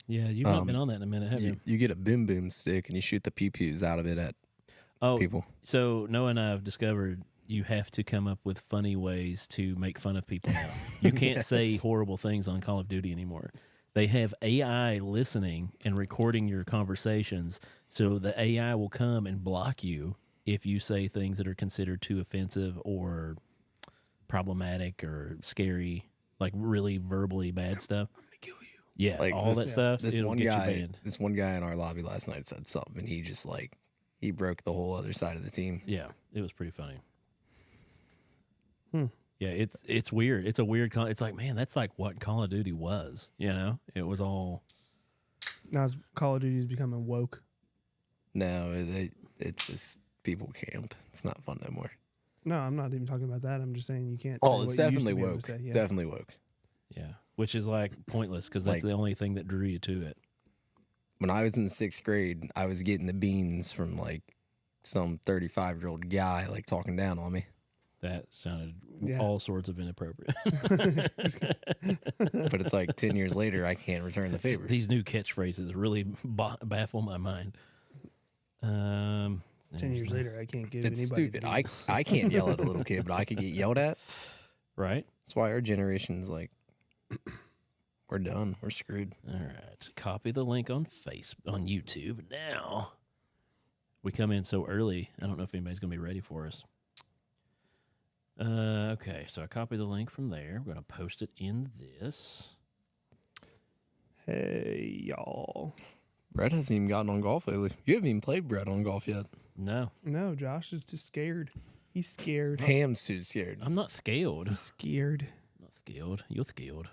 Yeah, you've not been on that in a minute, have you? You get a boom boom stick and you shoot the pew-pews out of it at people. So Noah and I have discovered you have to come up with funny ways to make fun of people now. You can't say horrible things on Call of Duty anymore. They have AI listening and recording your conversations, so the AI will come and block you if you say things that are considered too offensive or problematic or scary, like really verbally bad stuff. I'm gonna kill you. Yeah, like all that stuff. This it'll one get guy, you banned. this one guy in our lobby last night said something, and he just he broke the whole other side of the team. Yeah, it was pretty funny. Yeah, it's weird. It's a weird. It's like, man, that's like what Call of Duty was. You know, it was all. Now Call of Duty is becoming woke. No, it's just people camp. It's not fun no more. No, I'm not even talking about that. I'm just saying you can't. Oh, say it's what you used definitely to be able woke. to say. Yeah. Definitely woke. Yeah, which is like pointless because that's the only thing that drew you to it. When I was in 6th grade, I was getting the beans from some 35-year-old guy talking down on me. That sounded all sorts of inappropriate. But it's 10 years later, I can't return the favor. These new catchphrases really baffle my mind. 10 years later, I can't give it's anybody. Stupid. I can't yell at a little kid, but I could get yelled at. Right. That's why our generation's we're done. We're screwed. All right. Copy the link on YouTube now. We come in so early. I don't know if anybody's going to be ready for us. Okay, so I copy the link from there. We're going to post it in this. Hey, y'all. Brett hasn't even gotten on golf lately. You haven't even played Brett on golf yet. No. No, Josh is just scared. He's scared. Ham's too scared. I'm not scared. He's scared. I'm not scared. You're scared.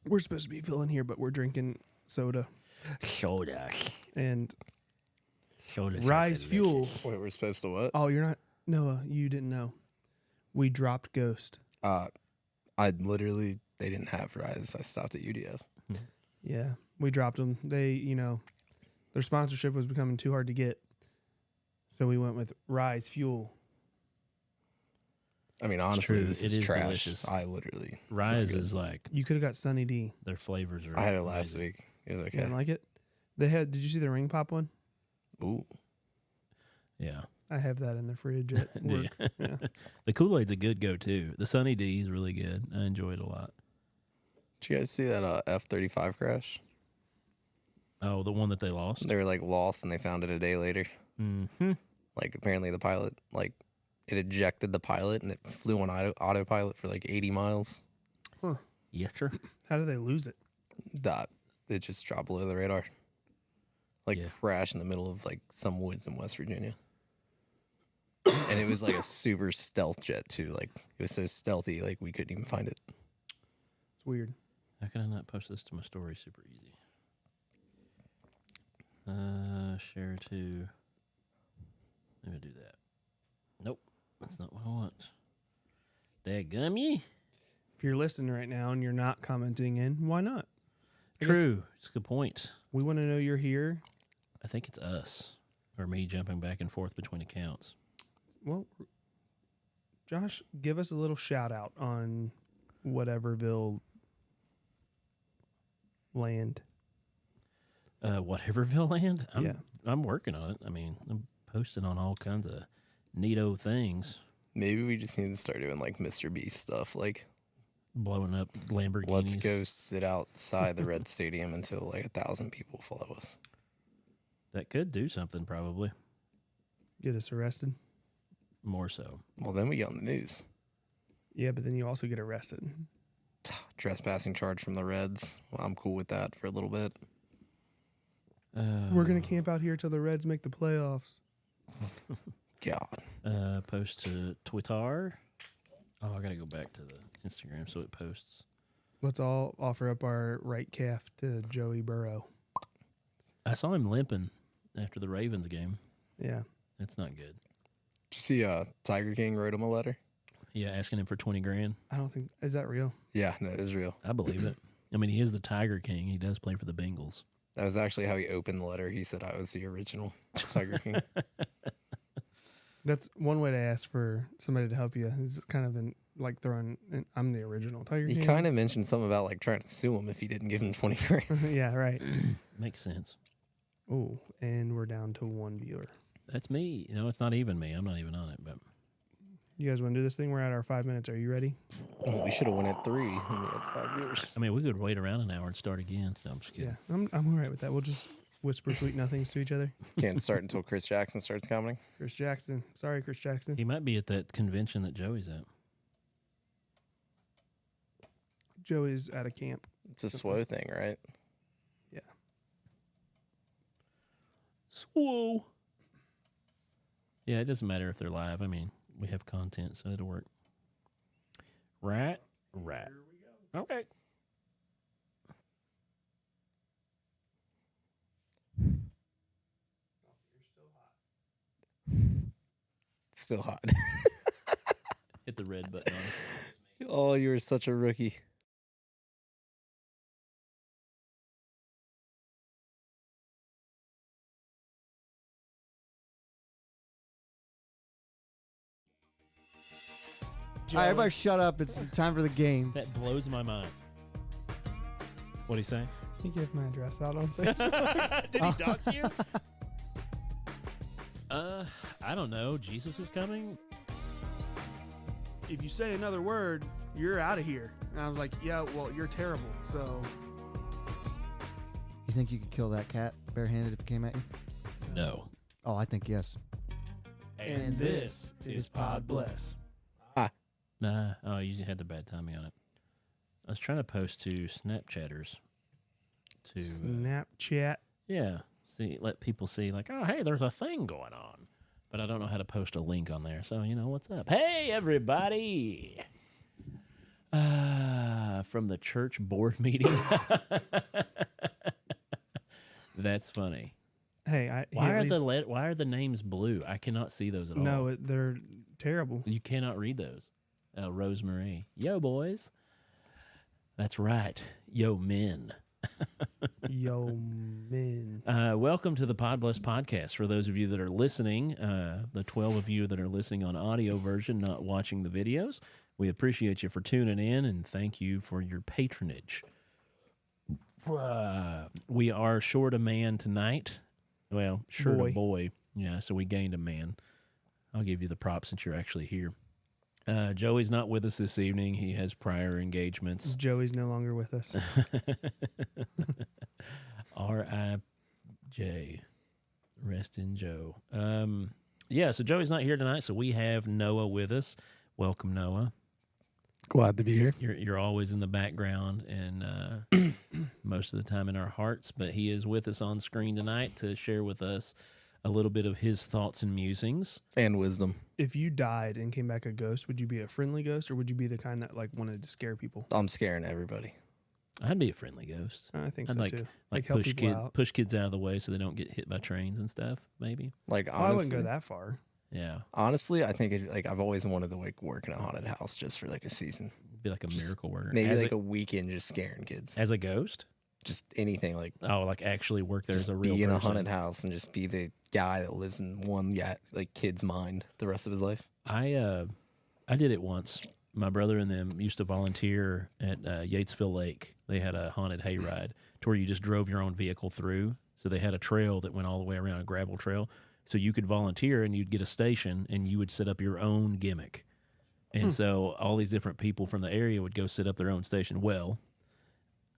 We're supposed to be filling here, but we're drinking soda. Soda. And Soda. Rise Fuel. Wait, we're supposed to what? Oh, you're not. Noah, you didn't know. We dropped Ghost. They didn't have Rise. I stopped at UDF. Yeah, we dropped them. They, their sponsorship was becoming too hard to get. So we went with Rise Fuel. I mean, honestly, this is trash. Delicious. Rise is like, you could have got Sunny D. Their flavors are. I had it last week. It was okay. You didn't like it? Did you see the ring pop one? Ooh. Yeah. I have that in the fridge at work. Yeah. The Kool-Aid's a good go-to. The Sunny D is really good. I enjoy it a lot. Did you guys see that F-35 crash? Oh, the one that they lost? They were lost and they found it a day later. Mm-hmm. Apparently the pilot, it ejected the pilot and it flew on autopilot for 80 miles. Huh. Yes, sir. How did they lose it? It just dropped below the radar. Crash in the middle of some woods in West Virginia. And it was a super stealth jet too. It was so stealthy, we couldn't even find it. It's weird. How can I not post this to my story super easy? Share to. Let me do that. Nope. That's not what I want. Dadgummy. If you're listening right now and you're not commenting in, why not? True. It's a good point. We want to know you're here. I think it's us or me jumping back and forth between accounts. Well, Josh, give us a little shout out on Whateverville land. Whateverville land? Yeah. I'm working on it. I mean, I'm posting on all kinds of neato things. Maybe we just need to start doing Mr. Beast stuff, blowing up Lamborghinis. Let's go sit outside the Red Stadium until 1,000 people follow us. That could do something, probably. Get us arrested. More so. Well, then we get on the news. Yeah, but then you also get arrested. Trespassing charge from the Reds. Well, I'm cool with that for a little bit. We're going to camp out here till the Reds make the playoffs. God. Post to Twitter. Oh, I got to go back to the Instagram so it posts. Let's all offer up our right calf to Joey Burrow. I saw him limping after the Ravens game. Yeah. That's not good. Did you see Tiger King wrote him a letter? Yeah, asking him for $20,000. I don't think... Is that real? Yeah, no, it is real. I believe it. I mean, he is the Tiger King. He does play for the Bengals. That was actually how he opened the letter. He said I was the original Tiger King. That's one way to ask for somebody to help you. It's kind of like throwing. I'm the original Tiger He King. kind of mentioned something about like trying to sue him if he didn't give him 20 grand. Yeah, right. Makes sense. Oh, and we're down to one viewer. That's me. No, it's not even me. I'm not even on it. But You guys want to do this thing? We're at our 5 minutes. Are you ready? Well, we should have went at 3 and we had 5 viewers. I mean, we could wait around an hour and start again. No, I'm just kidding. Yeah, I'm all right with that. We'll just whisper sweet nothings to each other. Can't start until Chris Jackson starts commenting. Chris Jackson. Sorry, Chris Jackson. He might be at that convention that Joey's at. Joey's at a camp. It's a SWO thing, right? Yeah. Swole. Yeah, it doesn't matter if they're live. I mean, we have content, so it'll work. Right. Here we go. Okay. It's still hot. Hit the red button on it. Oh, you were such a rookie. All right, everybody shut up. It's time for the game. That blows my mind. What'd he say? He gave my address out on Facebook. Did he dox you? I don't know. Jesus is coming. If you say another word, you're out of here. And I was like, yeah, well, you're terrible. So You think you could kill that cat barehanded if it came at you? No. Oh, I think yes. And this is Podbless. Nah. Oh, you had the bad timing on it. I was trying to post to Snapchatters. To Snapchat. yeah, see, let people see like, oh, hey, there's a thing going on, but I don't know how to post a link on there. So what's up? Hey, everybody! From the church board meeting. That's funny. Hey, Why are the names blue? I cannot see those at all. No, they're terrible. You cannot read those. Rosemarie. Yo, boys. That's right. Yo, men. Yo, men. Welcome to the Podbless podcast. For those of you that are listening, the 12 of you that are listening on audio version, not watching the videos, we appreciate you for tuning in and thank you for your patronage. We are short a man tonight. Well, short a boy. Yeah, so we gained a man. I'll give you the props since you're actually here. Joey's not with us this evening. He has prior engagements. Joey's no longer with us. R.I.J. Rest in Joe. So Joey's not here tonight, so we have Noah with us. Welcome, Noah. Glad to be here. You're always in the background and most of the time in our hearts, but he is with us on screen tonight to share with us a little bit of his thoughts and musings. And wisdom. If you died and came back a ghost, would you be a friendly ghost or would you be the kind that like wanted to scare people? I'm scaring everybody. I'd be a friendly ghost. I think I'd so like, too. Like help push people out. kids out of the way so they don't get hit by trains and stuff, maybe. Like, honestly, I wouldn't go that far. Yeah. Honestly, I think I've always wanted to like work in a haunted house just for like a season. Be like a miracle worker. Maybe as like a weekend just scaring kids. as a ghost? Just anything like Like actually work there as a real be in a person. haunted house and just be the guy that lives in one kid's mind the rest of his life. I did it once. My brother and them used to volunteer at Yatesville Lake. They had a haunted hayride to where you just drove your own vehicle through. So they had a trail that went all the way around, a gravel trail. So you could volunteer and you'd get a station and you would set up your own gimmick. And so all these different people from the area would go set up their own station. Well,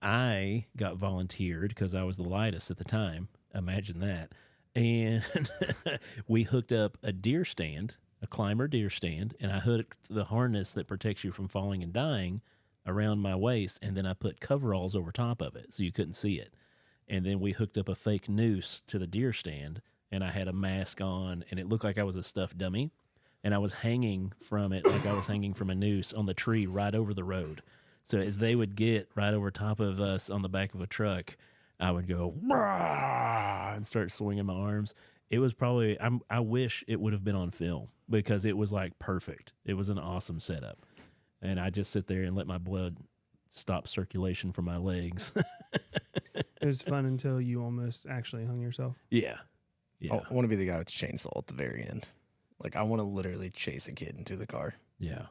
I got volunteered because I was the lightest at the time. Imagine that. And we hooked up a deer stand, a climber deer stand, and I hooked the harness that protects you from falling and dying around my waist, and then I put coveralls over top of it so you couldn't see it. And then we hooked up a fake noose to the deer stand, and I had a mask on, and it looked like I was a stuffed dummy. And I was hanging from it like I was hanging from a noose on the tree right over the road. So as they would get right over top of us on the back of a truck, I would go "Rah!" and start swinging my arms. It was probably, I wish it would have been on film because it was like perfect. It was an awesome setup. And I just sit there and let my blood stop circulation from my legs. It was fun until you almost actually hung yourself. Yeah. Yeah. I want to be the guy with the chainsaw at the very end. Like, I want to literally chase a kid into the car. Yeah.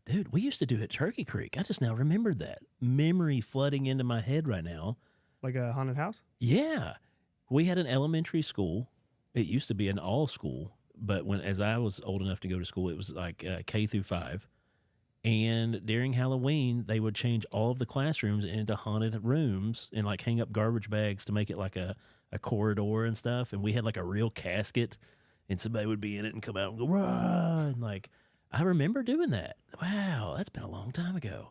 dude, we used to do it at Turkey Creek. I just now remembered that. Memory flooding into my head right now. Like a haunted house? Yeah. We had an elementary school. It used to be an all school, but as I was old enough to go to school, it was like K through 5. And during Halloween, they would change all of the classrooms into haunted rooms and like hang up garbage bags to make it like a corridor and stuff. And we had like a real casket, and somebody would be in it and come out and go, rah! And like, I remember doing that. Wow, that's been a long time ago.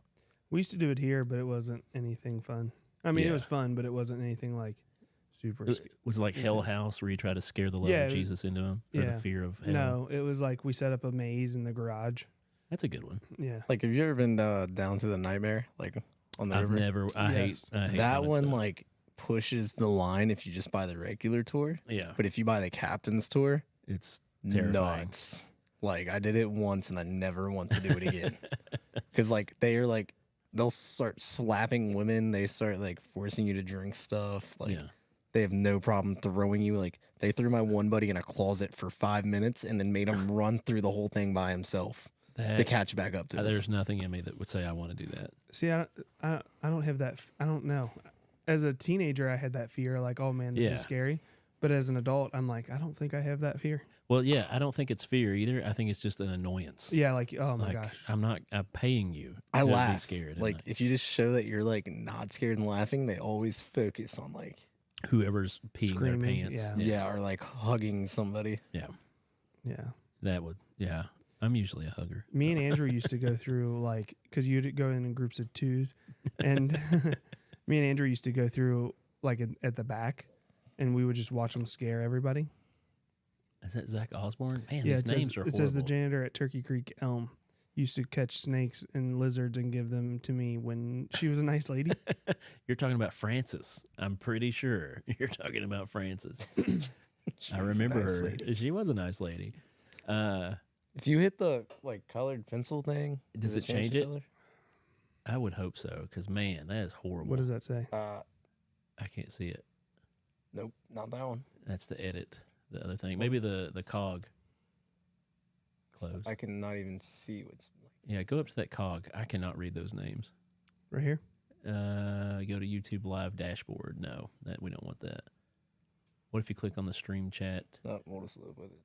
We used to do it here, but it wasn't anything fun. I mean, Yeah. it was fun, but it wasn't anything like super. Was it like Hell intense. House where you try to scare the love Yeah, of it was- Jesus into him? Or yeah. the fear of hell? No, it was like we set up a maze in the garage. That's a good one. Yeah. Like, have you ever been down to the Nightmare, like on the I've river? never, I Yes. hate That haunted one stuff. like pushes the line if you just buy the regular tour, Yeah, but if you buy the captain's tour, it's terrifying. nuts. Like, I did it once and I never want to do it again. Because like they'll start slapping women. They start like forcing you to drink stuff. Like, Yeah. they have no problem throwing you. Like, they threw my one buddy in a closet for 5 minutes and then made him run through the whole thing by himself to That, catch back up to us. there's nothing in me that would say I want to do that. See, I don't have that. I don't know. As a teenager, I had that fear, like, oh man, this Yeah. is scary. But as an adult, I'm like, I don't think I have that fear. Well, yeah, I don't think it's fear either. I think it's just an annoyance. Yeah, like, oh my like, gosh. I'm paying you. I to be laugh. scared. Like, and if you just show that you're like not scared and laughing, they always focus on like whoever's peeing Screaming, their pants. yeah. or like hugging somebody. Yeah. That would. Yeah, I'm usually a hugger. Me and Andrew used to go through like, because you'd go in groups of twos, and me and Andrew used to go through like at the back, and we would just watch them scare everybody. Is that Zach Osborne? Man, Yeah, these it names says, are it horrible. says the janitor at Turkey Creek Elm used to catch snakes and lizards and give them to me when she was a nice lady. You're talking about Frances. I'm pretty sure you're talking about Frances. I remember nice her. lady. She was a nice lady. If you hit the like colored pencil thing, Does it change the it? color? I would hope so, because man, that is horrible. What does that say? I can't see it. Nope, not that one. That's the edit. The other thing, maybe the cog. Close. I can not even see what's. Yeah, go up to that cog. I cannot read those names. Right here? Go to YouTube Live dashboard. No, that we don't want that. What if you click on the stream chat? No, we'll just live with it.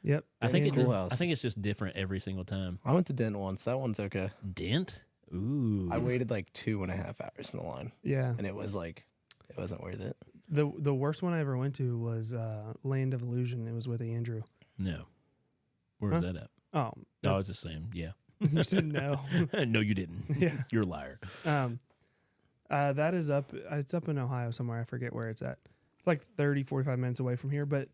Yep. I think Denton Schoolhouse. I think it's just different every single time. I went to Dent once. That one's okay. Dent? Ooh. I waited like 2.5 hours in the line, Yeah. and it was like, it wasn't worth it. The worst one I ever went to was Land of Illusion. It was with Andrew. No. Where's that at? Oh, I was that's- just saying, yeah. you said no. No, you didn't. Yeah. You're a liar. That is up. It's up in Ohio somewhere. I forget where it's at. It's like 30, 45 minutes away from here. But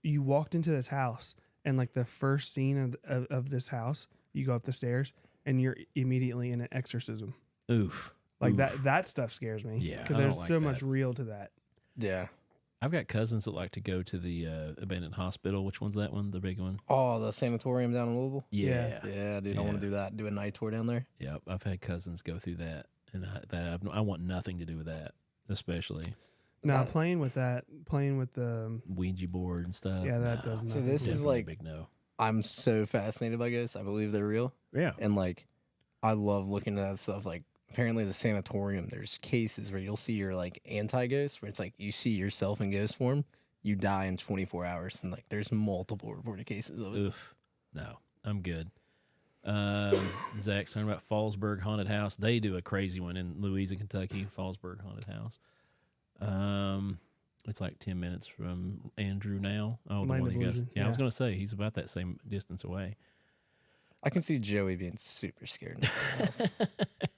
you walked into this house, and like the first scene of this house, you go up the stairs, and you're immediately in an exorcism. Oof. Like Oof. that stuff scares me. Yeah, because I don't there's like so that. much real to that. Yeah. I've got cousins that like to go to the abandoned hospital. Which one's that one? The big one? Oh, the sanatorium down in Louisville. Yeah. Yeah, dude, I want Yeah. to do that. Do a night tour down there. Yep. I've had cousins go through that, and I want nothing to do with that, especially Now playing with the Ouija board and stuff. Yeah, that No, does So nothing. this is definitely a like, big no. I'm so fascinated by ghosts. I believe they're real, Yeah. and like, I love looking at that stuff. Like, apparently the sanatorium, there's cases where you'll see your like anti-ghost, where it's like you see yourself in ghost form, you die in 24 hours, and like there's multiple reported cases of it. Oof. No, I'm good. Zach's talking about Fallsburg Haunted House. They do a crazy one in Louisa, Kentucky. Fallsburg Haunted House. It's like 10 minutes from Andrew now. Oh, the Land one of you guys. Illusion, Yeah, I was yeah. going to say he's about that same distance away. I can see Joey being super scared in the house.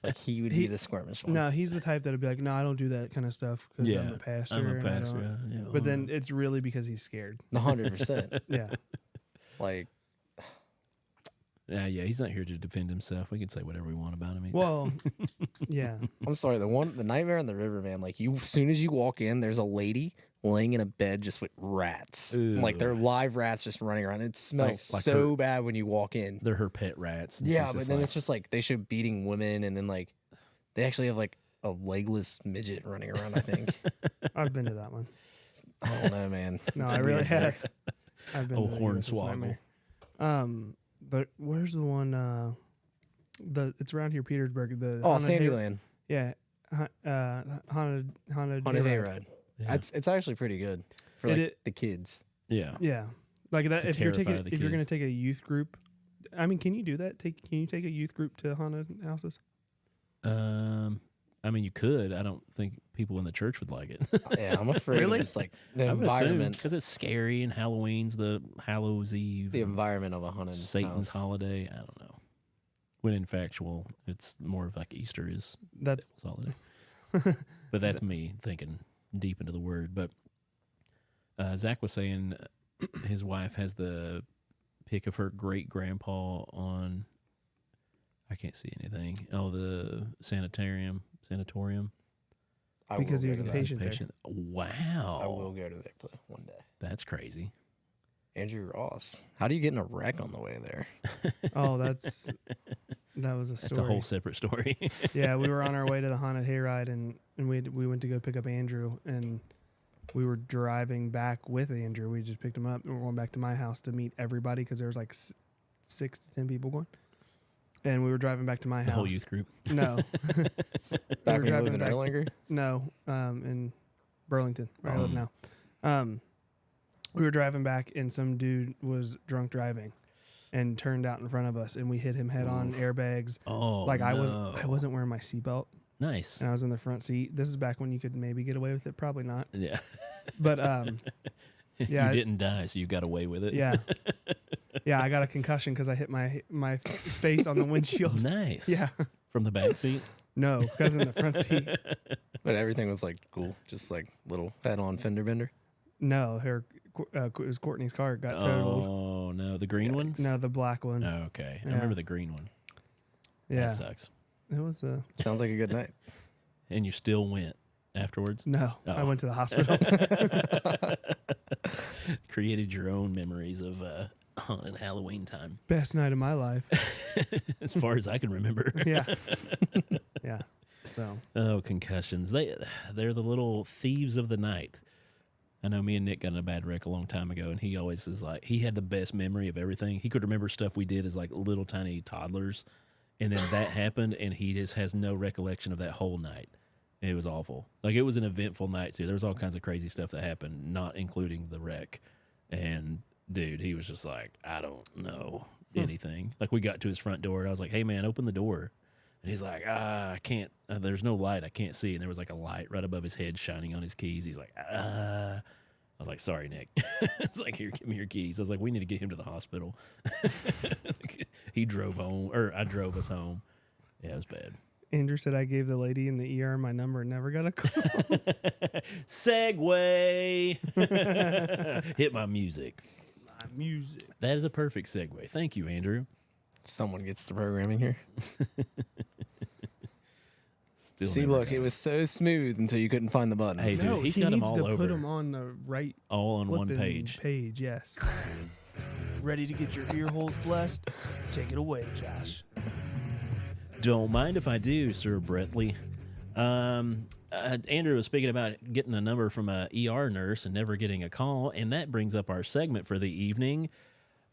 Like he would be the squirmish one. No, he's the type that would be like, no, I don't do that kind of stuff because I'm a pastor. I'm a and I pastor. don't-" Yeah. But then it's really because he's scared. 100%. Yeah. Like, Yeah, he's not here to defend himself. We can say whatever we want about him. Well, yeah. I'm sorry, the Nightmare on the River, man. Like, as soon as you walk in, there's a lady laying in a bed just with rats. And, like, they're live rats just running around. It smells Like so her- bad when you walk in. They're her pet rats. and Yeah, she's but just then like, it's just like they show beating women, and then like they actually have like a legless midget running around. I think. I've been to that one. I don't know, man. No, It's I a really weird have. thing. I've been Oh, to the USS Hornswoggle. Nightmare. But where's the one? It's around here, Petersburg. The Sandyland. Yeah, haunted Haunted hayride. Hayride. Yeah. It's actually pretty good for the kids. Yeah. Yeah, like that. To If you're terrify taking, the if you're gonna kids. take a youth group, I mean, can you do that? Can you take a youth group to haunted houses? I mean, you could. I don't think people in the church would like it. Yeah, I'm afraid Really? of just like the environment. because it's scary and Halloween's the Hallows Eve. The and environment of a haunted Satan's house. holiday. I don't know. When in factual, it's more of like Easter is That's devil's holiday. But that's me thinking deep into the word. But Zach was saying his wife has the pic of her great grandpa on. I can't see anything. Oh, the sanatorium. I because will he was go a to that. patient there. Wow. I will go to there one day. That's crazy. Andrew Ross. How do you get in a wreck on the way there? Oh, that was a story. That's a whole separate story. Yeah, we were on our way to the haunted hayride, and we went to go pick up Andrew, and we were driving back with Andrew. We just picked him up, and we're going back to my house to meet everybody because there was like 6 to 10 people going. And we were driving back to my The house. whole youth group. No, Back when you driving lived in back- Erlanger? no, in Burlington, where I live now. We were driving back, and some dude was drunk driving, and turned out in front of us, and we hit him head on, airbags. Oh, Like I no. wasn't wearing my seatbelt, Nice. and I was in the front seat. This is back when you could maybe get away with it, probably not. Yeah. But yeah, You didn't die, so you got away with it. yeah, yeah. I got a concussion because I hit my face on the windshield. Nice. Yeah, From the back seat. no, because in the front seat. But everything was like cool. Just like little head-on fender bender. No, it was Courtney's car got totaled. Oh no, the green ones. No, the black one. Oh, okay. I Yeah. remember the green one. Yeah, That sucks. it was a Sounds like a good night. And you still went afterwards. no. Oh. I went to the hospital. Created your own memories of haunted Halloween time, Best night of my life. as far as I can remember. Yeah, yeah. So Oh, concussions. They're the little thieves of the night. I know me and Nick got in a bad wreck a long time ago, and he always is like, he had the best memory of everything. He could remember stuff we did as like little tiny toddlers, and then that happened, and he just has no recollection of that whole night. It was awful. Like, it was an eventful night, too. There was all kinds of crazy stuff that happened, not including the wreck. And, dude, he was just like, I don't know anything. Like, we got to his front door, and I was like, hey, man, open the door. And he's like, I can't. There's no light. I can't see. And there was like a light right above his head shining on his keys. He's like, I was like, sorry, Nick. It's like, here, give me your keys. I was like, we need to get him to the hospital. He drove home, or I drove us home. Yeah, it was bad. Andrew said I gave the lady in the ER my number and never got a call. Segue. Hit my music. My music. That is a perfect segue. Thank you, Andrew. Someone gets the programming here. Still See, never look, got it was so smooth until you couldn't find the button. Hey, dude, No, he's he got them needs all to over. put them on the right all on one flipping page. Yes. Ready to get your ear holes blessed? Take it away, Josh. Don't mind if I do, Sir Bretley. Andrew was speaking about getting a number from a ER nurse and never getting a call, and that brings up our segment for the evening: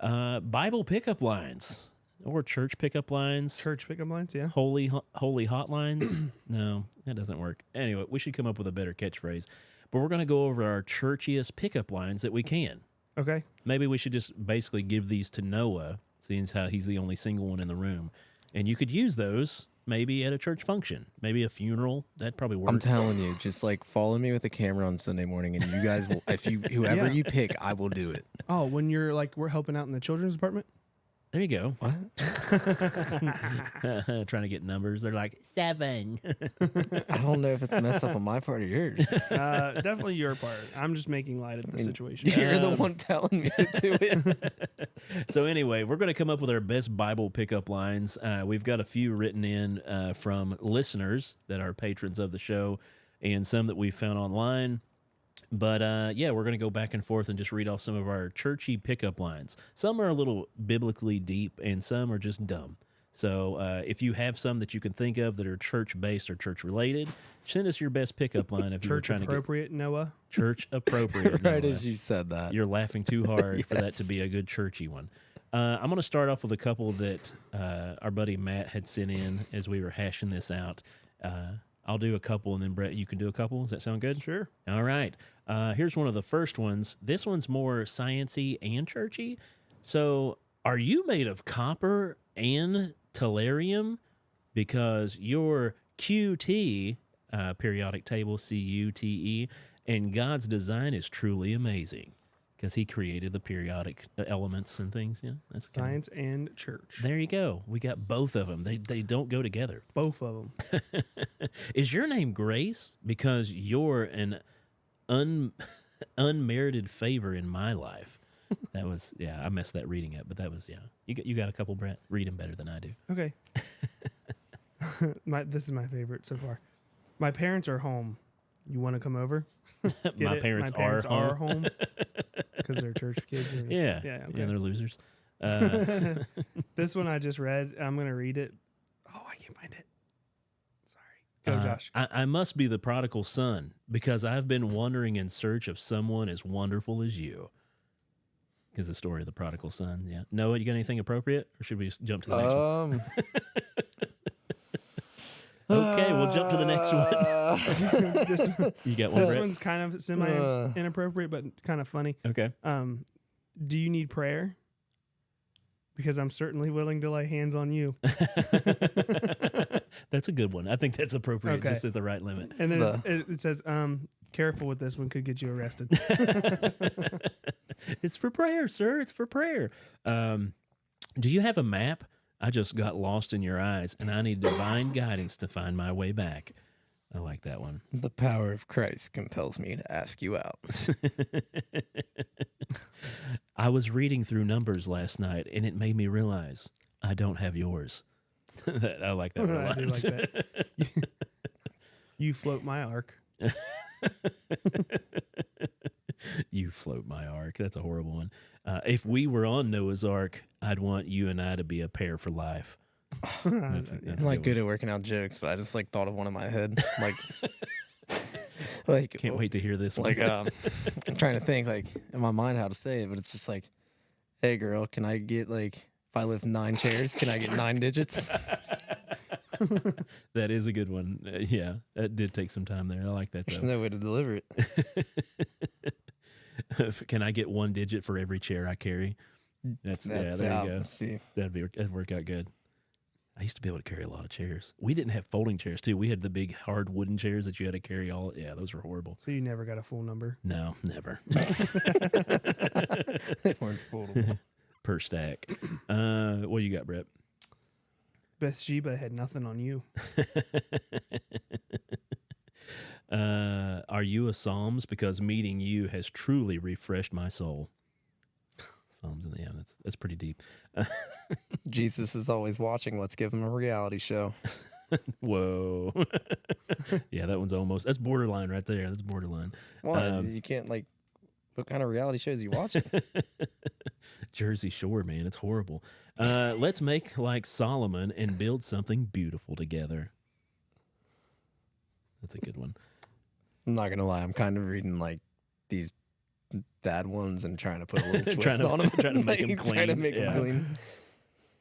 Bible pickup lines or church pickup lines. Church pickup lines, yeah. Holy hotlines. No, that doesn't work. Anyway, we should come up with a better catchphrase. But we're going to go over our churchiest pickup lines that we can. Okay. Maybe we should just basically give these to Noah, seeing as how he's the only single one in the room. And you could use those maybe at a church function, maybe a funeral. That'd probably work. I'm telling you, just like follow me with a camera on Sunday morning, and you guys will. If you whoever Yeah. you pick, I will do it. Oh, when you're like, we're helping out in the children's department? There you go. What? Trying to get numbers. They're like 7. I don't know if it's messed up on my part or yours. Definitely your part. I'm just making light of the situation. You're the one telling me to do it. So anyway, we're going to come up with our best Bible pickup lines. We've got a few written in from listeners that are patrons of the show, and some that we found online. But yeah, we're going to go back and forth and just read off some of our churchy pickup lines. Some are a little biblically deep, and some are just dumb. So if you have some that you can think of that are church-based or church-related, send us your best pickup line if you're Church trying appropriate, Noah. to get church-appropriate. Right Noah. as you said that. You're laughing too hard for that Yes. to be a good churchy one. I'm going to start off with a couple that our buddy Matt had sent in as we were hashing this out. I'll do a couple, and then Brett, you can do a couple. Does that sound good? Sure. All right. Here's one of the first ones. This one's more science-y and churchy. So, are you made of copper and tellurium? Because your QT, periodic table, CUTE, and God's design is truly amazing. Because he created the periodic elements and things. Yeah, that's Science and church. There you go. We got both of them. They don't go together. Both of them. Is your name Grace? Because you're an unmerited favor in my life. That was, I messed that reading up, but that was, You got a couple, Brett? Read them better than I do. Okay. This is my favorite so far. My parents are home. You want to come over? My parents are home because they're church kids. Or, yeah, okay. they're losers. This one I just read. I'm going to read it. Oh, I can't find it. Sorry. Go, Josh. I must be the prodigal son because I've been wandering in search of someone as wonderful as you. Because the story of the prodigal son. Yeah. Noah, you got anything appropriate, or should we just jump to the next one? Okay, we'll jump to the next one. You got one, This Brett? one's kind of semi inappropriate, but kind of funny. Okay. Do you need prayer? Because I'm certainly willing to lay hands on you. That's a good one. I think that's appropriate, Okay. just at the right limit. And then it says, careful with this one, could get you arrested. It's for prayer, sir. It's for prayer. Do you have a map? I just got lost in your eyes, and I need divine guidance to find my way back. I like that one. The power of Christ compels me to ask you out. I was reading through Numbers last night, and it made me realize I don't have yours. I like that one a lot. I do like that. You float my ark. You float my ark. That's a horrible one. If we were on Noah's Ark, I'd want you and I to be a pair for life. That's I'm like good at working out jokes, but I just like thought of one in my head. Like Can't wait to hear this one. like I'm trying to think like in my mind how to say it, but it's just like, hey girl, can I get like if I lift 9 chairs, can I get 9 digits? That is a good one. Yeah, that did take some time there. I like that There's though. no way to deliver it. Can I get 1 digit for every chair I carry? There you go. See. That'd work out good. I used to be able to carry a lot of chairs. We didn't have folding chairs too. We had the big hard wooden chairs that you had to carry all. Yeah, those were horrible. So you never got a full number? No, never. They weren't foldable. Per stack. What you got, Brett? Bathsheba had nothing on you. Are you a Psalms? Because meeting you has truly refreshed my soul. Psalms, that's pretty deep. Jesus is always watching. Let's give him a reality show. Whoa. Yeah, that's borderline right there. That's borderline. Why? You can't like. What kind of reality shows are you watching? Jersey Shore, man, it's horrible. Let's make like Solomon and build something beautiful together. That's a good one. I'm not gonna lie. I'm kind of reading like these bad ones and trying to put a little twist Trying to- on them. trying to make 'em Trying to clean. make 'em Yeah. clean.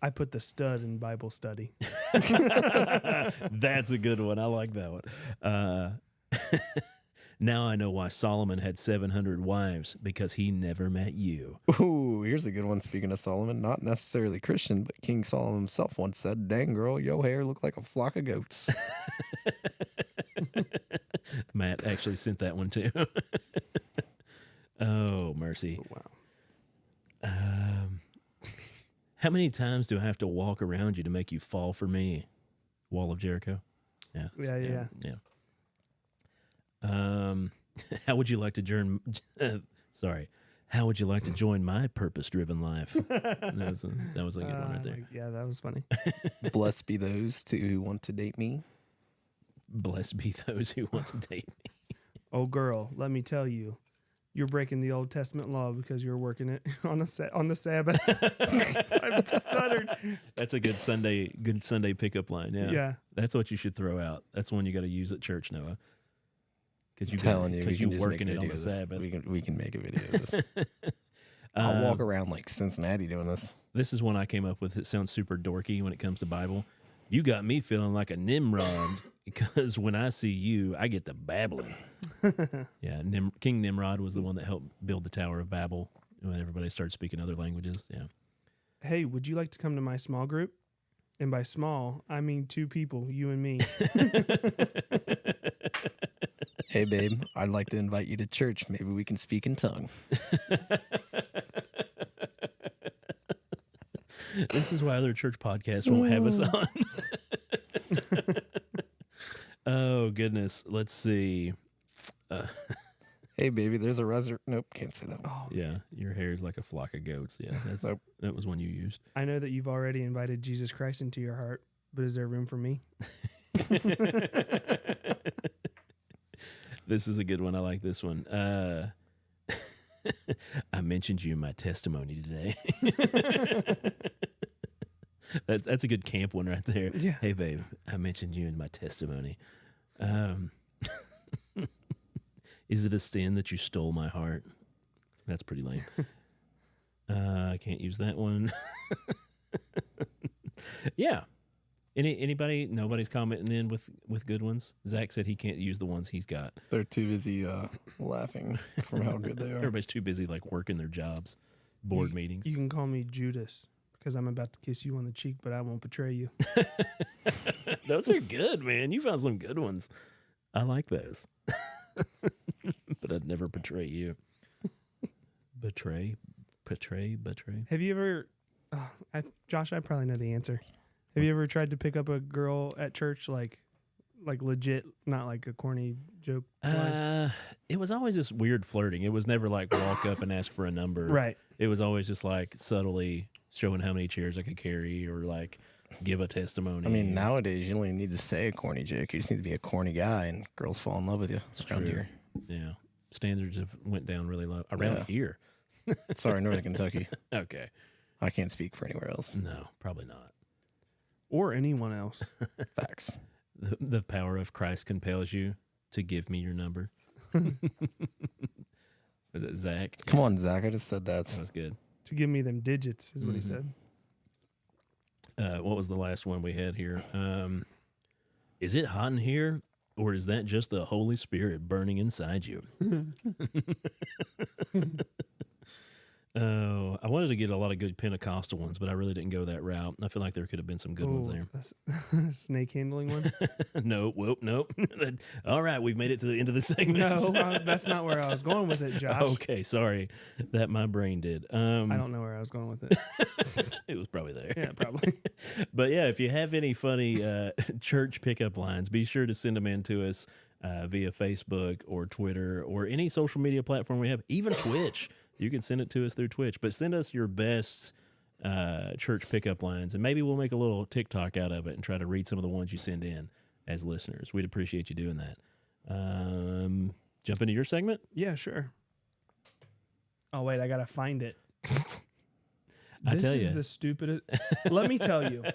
I put the stud in Bible study. That's a good one. I like that one. Now I know why Solomon had 700 wives, because he never met you. Ooh, here's a good one. Speaking of Solomon, not necessarily Christian, but King Solomon himself once said, "Dang girl, your hair look like a flock of goats." Matt actually sent that one too. Oh, mercy. Wow. How many times do I have to walk around you to make you fall for me? Wall of Jericho. Yeah. Yeah. How would you like to join? Sorry. How would you like to join my purpose-driven life? That was a good one right there. Yeah, that was funny. Blessed be those who want to date me. Blessed be those who want to date me. Oh, girl, let me tell you, you're breaking the Old Testament law because you're working it on the Sabbath. I stuttered. That's a good Sunday pickup line. Yeah. Yeah. That's what you should throw out. That's one you got to use at church, Noah. I'm telling you, we because can you just working make it a on video the of this. Sabbath. We can make a video of this. I'll walk around like Cincinnati doing this. This is one I came up with. It sounds super dorky when it comes to Bible. You got me feeling like a Nimrod because when I see you, I get to babbling. Yeah, King Nimrod was the one that helped build the Tower of Babel when everybody started speaking other languages. Yeah. Hey, would you like to come to my small group? And by small, I mean 2 people, you and me. Hey, babe, I'd like to invite you to church. Maybe we can speak in tongue. This is why other church podcasts won't have us on. Oh, goodness. Let's see. Hey, baby, there's a reservoir. Nope, can't say that. Oh, Yeah, your hair is like a flock of goats. Yeah, Nope. That was one you used. I know that you've already invited Jesus Christ into your heart, but is there room for me? This is a good one. I like this one. I mentioned you in my testimony today. That's a good camp one right there. Yeah. Hey, babe, I mentioned you in my testimony. Is it a sin that you stole my heart? That's pretty lame. I can't use that one. Yeah. Anybody? Nobody's commenting in with good ones. Zach said he can't use the ones he's got. They're too busy laughing from how good they are. Everybody's too busy like working their jobs, board meetings. You can call me Judas because I'm about to kiss you on the cheek, but I won't betray you. Those are good, man. You found some good ones. I like those. But I'd never betray you. Betray. Have you ever, Josh, I probably know the answer. Have you ever tried to pick up a girl at church, like legit, not like a corny joke? It was always just weird flirting. It was never like walk up and ask for a number. Right. It was always just like subtly showing how many chairs I could carry or like give a testimony. I mean, nowadays you don't even need to say a corny joke. You just need to be a corny guy, and girls fall in love with you. It's Around true. here. Yeah. Standards have went down really low. Around here. Sorry, Northern Kentucky. Okay. I can't speak for anywhere else. No, probably not. Or anyone else. Facts. The power of Christ compels you to give me your number. Was it Zach? Come on, Zach. I just said that. That was good. To give me them digits is what he Mhm. said. What was the last one we had here? Is it hot in here, or is that just the Holy Spirit burning inside you? Oh, I wanted to get a lot of good Pentecostal ones, but I really didn't go that route. I feel like there could have been some good ones there. Snake handling one? Nope. All right, we've made it to the end of the segment. No, that's not where I was going with it, Josh. Okay, sorry. That my brain did. I don't know where I was going with it. It was probably there. Yeah, probably. But yeah, if you have any funny church pickup lines, be sure to send them in to us via Facebook or Twitter or any social media platform we have, even Twitch. You can send it to us through Twitch, but send us your best church pickup lines, and maybe we'll make a little TikTok out of it and try to read some of the ones you send in as listeners. We'd appreciate you doing that. Jump into your segment? Yeah, sure. Oh, wait, I got to find it. This is the stupidest. Let me tell you.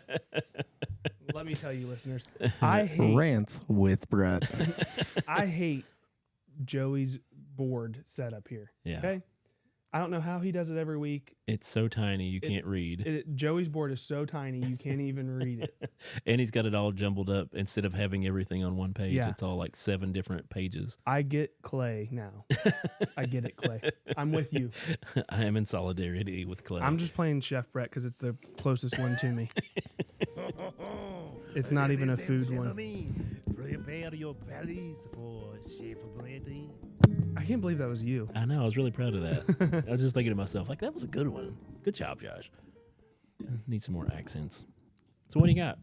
Let me tell you, listeners. I hate Rants with Brett. I hate Joey's board setup here. Yeah. Okay. I don't know how he does it every week. It's so tiny you can't read. Joey's board is so tiny you can't even read it. And he's got it all jumbled up. Instead of having everything on one page, Yeah. it's all like 7 different pages. I get Clay now. I get it, Clay. I'm with you. I am in solidarity with Clay. I'm just playing Chef Brett because it's the closest one to me. It's not even a food one. Prepare your bellies for Chef Brady. I can't believe that was you. I know. I was really proud of that. I was just thinking to myself, like, that was a good one. Good job, Josh. Need some more accents. So what do you got?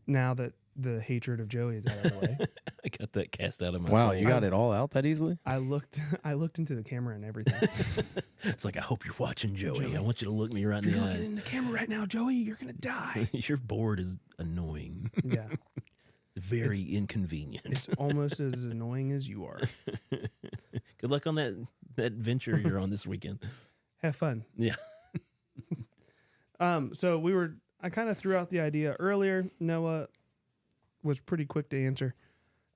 Now that the hatred of Joey is out of the way, I got that cast out of my Wow, soul. you got it all out that easily? I looked into the camera and everything. It's like, I hope you're watching, Joey. Joey, I want you to look me right If in you're the looking eyes. in the camera right now, Joey, you're gonna die. Your board is annoying. Yeah, Very inconvenient. it's almost as annoying as you are. Good luck on that venture you're on this weekend. Have fun. Yeah. So I kind of threw out the idea earlier. Noah was pretty quick to answer.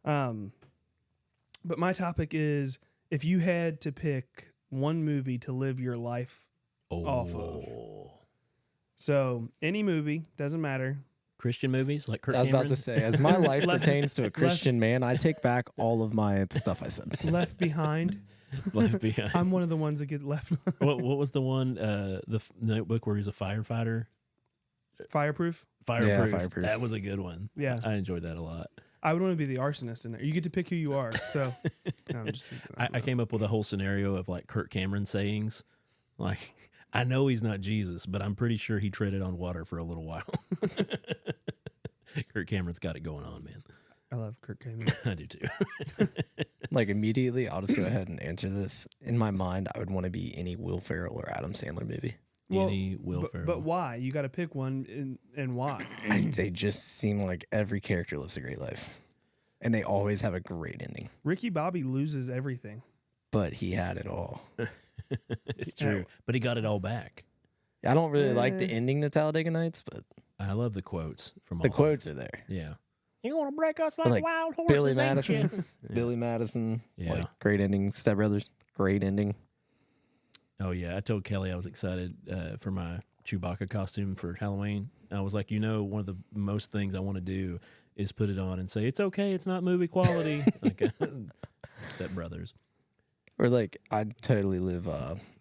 But my topic is, if you had to pick one movie to live your life off of. So any movie, doesn't matter. Christian movies like Kirk I was about Cameron? to say, as my life Left- pertains to a Christian man, I take back all of my stuff I said. Left Behind. Left Behind. I'm one of the ones that get left. what was the one, the Notebook where he's a firefighter? Fireproof. Fireproof. Fireproof. That was a good one. Yeah. I enjoyed that a lot. I would want to be the arsonist in there. You get to pick who you are. So no, I'm just teasing. I came up with a whole scenario of like Kirk Cameron sayings. Like, I know he's not Jesus, but I'm pretty sure he treaded on water for a little while. Kirk Cameron's got it going on, man. I love Kirk Cameron. I do too. Like immediately, I'll just go ahead and answer this. In my mind, I would want to be any Will Ferrell or Adam Sandler movie. Any Will Ferrell. But why? You got to pick one, and why? They just seem like every character lives a great life, and they always have a great ending. Ricky Bobby loses everything. But he had it all. It's true. But he got it all back. I don't really like the ending to Talladega Nights, but I love the quotes from all the of quotes are there. Yeah. You want to break us like, Like wild horses, Billy ain't Madison, you? Billy Madison, Yeah. like great ending. Step Brothers, great ending. Oh, yeah. I told Kelly I was excited for my Chewbacca costume for Halloween. I was like, one of the most things I want to do is put it on and say, it's okay, it's not movie quality. Like Step Brothers. Or like I'd totally live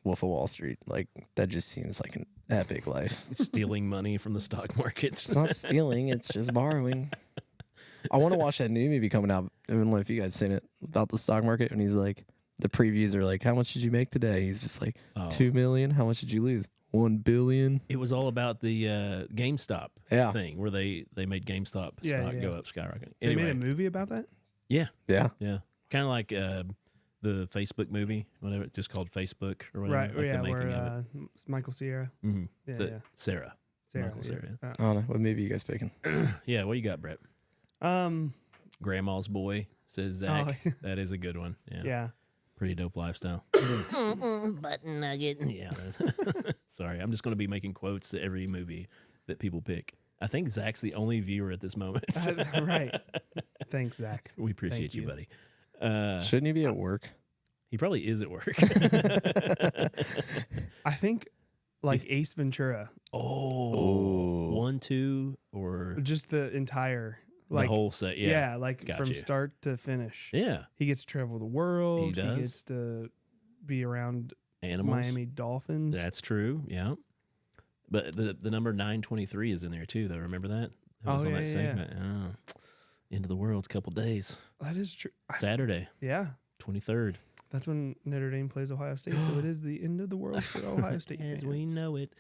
Wolf of Wall Street. Like that just seems like an epic life. Stealing money from the stock market. It's not stealing, it's just borrowing. I want to watch that new movie coming out. I don't know if you guys seen it about the stock market. And he's like, the previews are like, how much did you make today? He's just like, Oh. 2 million. How much did you lose? 1 billion. It was all about the GameStop Yeah. thing where they made GameStop Yeah, stock yeah. go up skyrocketing. They Anyway, made a movie about that. yeah, Yeah. yeah. Kind of like the Facebook movie, whatever, just called Facebook or whatever. Right. like the Yeah. making Where of it. Michael Cera. Mhm. Yeah. So, Yeah. Sarah. Sarah. Michael Cera, yeah. I don't know. What movie you guys picking? Yeah, what you got, Brett? Grandma's Boy, says Zach. Oh, That is a good one. Yeah. Yeah. Pretty dope lifestyle. Button nugget. Yeah. Sorry, I'm just going to be making quotes to every movie that people pick. I think Zach's the only viewer at this moment. Right. Thanks, Zach. We appreciate Thank you, you. buddy. Shouldn't you be at work? He probably is at work. I think like Ace Ventura, Oh, 1, 2, or just the entire the like whole set. Yeah. yeah, like Got from you. start to finish. Yeah. He gets to travel the world. He does. gets to be around Animals. Miami Dolphins. That's true. Yeah. But the number 923 is in there too, though. Remember that? It was Oh, on yeah, that yeah, segment. Oh. End of the world's couple days. That is true. Saturday, Yeah. 23rd. That's when Notre Dame plays Ohio State. So it is the end of the world for Ohio State As fans. we know it.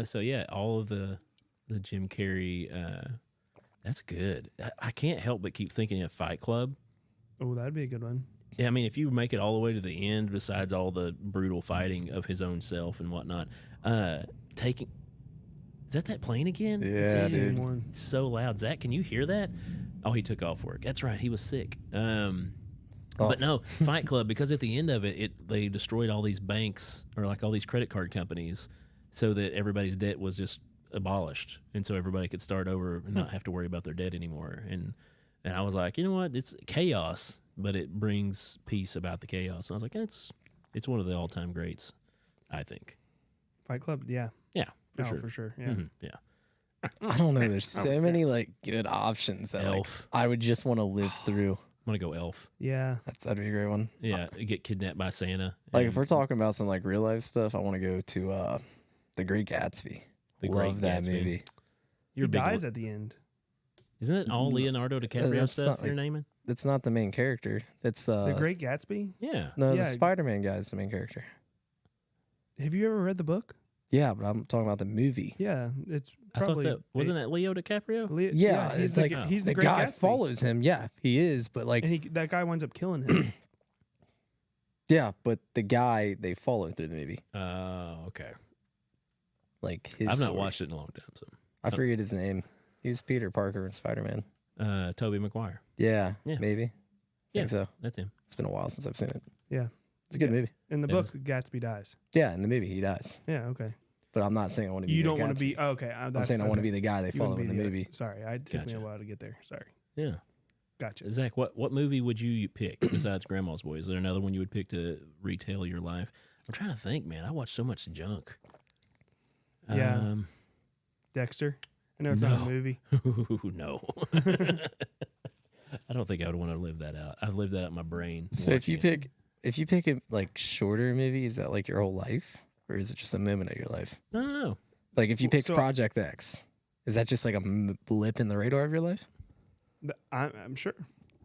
So yeah, all of the Jim Carrey. That's good. I can't help but keep thinking of Fight Club. Oh, that'd be a good one. Yeah, I mean, if you make it all the way to the end, besides all the brutal fighting of his own self and whatnot, taking. Is that plane again? Yeah, It's the dude. same one. It's so loud. Zach, can you hear that? Oh, he took off work. That's right. He was sick. But no, Fight Club, because at the end of it, they destroyed all these banks or like all these credit card companies so that everybody's debt was just abolished. And so everybody could start over and not have to worry about their debt anymore. And I was like, you know what? It's chaos, but it brings peace about the chaos. And I was like, it's one of the all-time greats, I think. Fight Club. Yeah. Yeah, for Oh, sure. for sure. Yeah. Mhm, yeah. I don't know. There's so many like good options that like, Elf. I would just want to live through. I'm going to go Elf. Yeah. That'd be a great one. Yeah, get kidnapped by Santa. Like and if we're talking about some like real life stuff, I want to go to The Great Gatsby. The Love Great that Gatsby. movie. You're He a big dies one. at the end. Isn't it all Leonardo DiCaprio that's stuff not you're like- naming? It's not the main character. It's The Great Gatsby. Yeah. no, Yeah. the Spider-Man guy is the main character. Have you ever read the book? Yeah, but I'm talking about the movie. Yeah, it's I thought probably that wasn't that Leo DiCaprio? Yeah, he's it's the, like he's the the Great guy Gatsby. follows him. Yeah, he is, but like and that guy winds up killing him. yeah, but the guy they follow through the movie. Okay. Like his I've not story. watched it in a long time. So, I forget his name. He was Peter Parker in Spider-Man. Toby Maguire. Yeah, Yeah. maybe. Yeah. Think so. That's him. It's been a while since I've seen it. Yeah. It's a good Yeah. movie. In the It book, is. Gatsby dies. Yeah, in the movie he dies. Yeah. Okay. But I'm not saying I want to be. You the don't want to Gatsby. be. Oh, okay. I'm saying I want to be the guy they You follow wouldn't in be the movie. Sorry, it took me a Gotcha. while to get there. Sorry. Yeah. Gotcha. Zach, what movie would you pick besides Grandma's Boy? Is there another one you would pick to retell your life? I'm trying to think, man. I watch so much junk. Yeah. Dexter. I know it's not a movie. No. I don't think I would want to live that out. I've lived that out in my brain. So if you watching it. pick a like shorter movie, is that like your whole life, or is it just a moment of your life? I don't know. Like if you pick So- Project X, is that just like a blip in the radar of your life? I'm sure.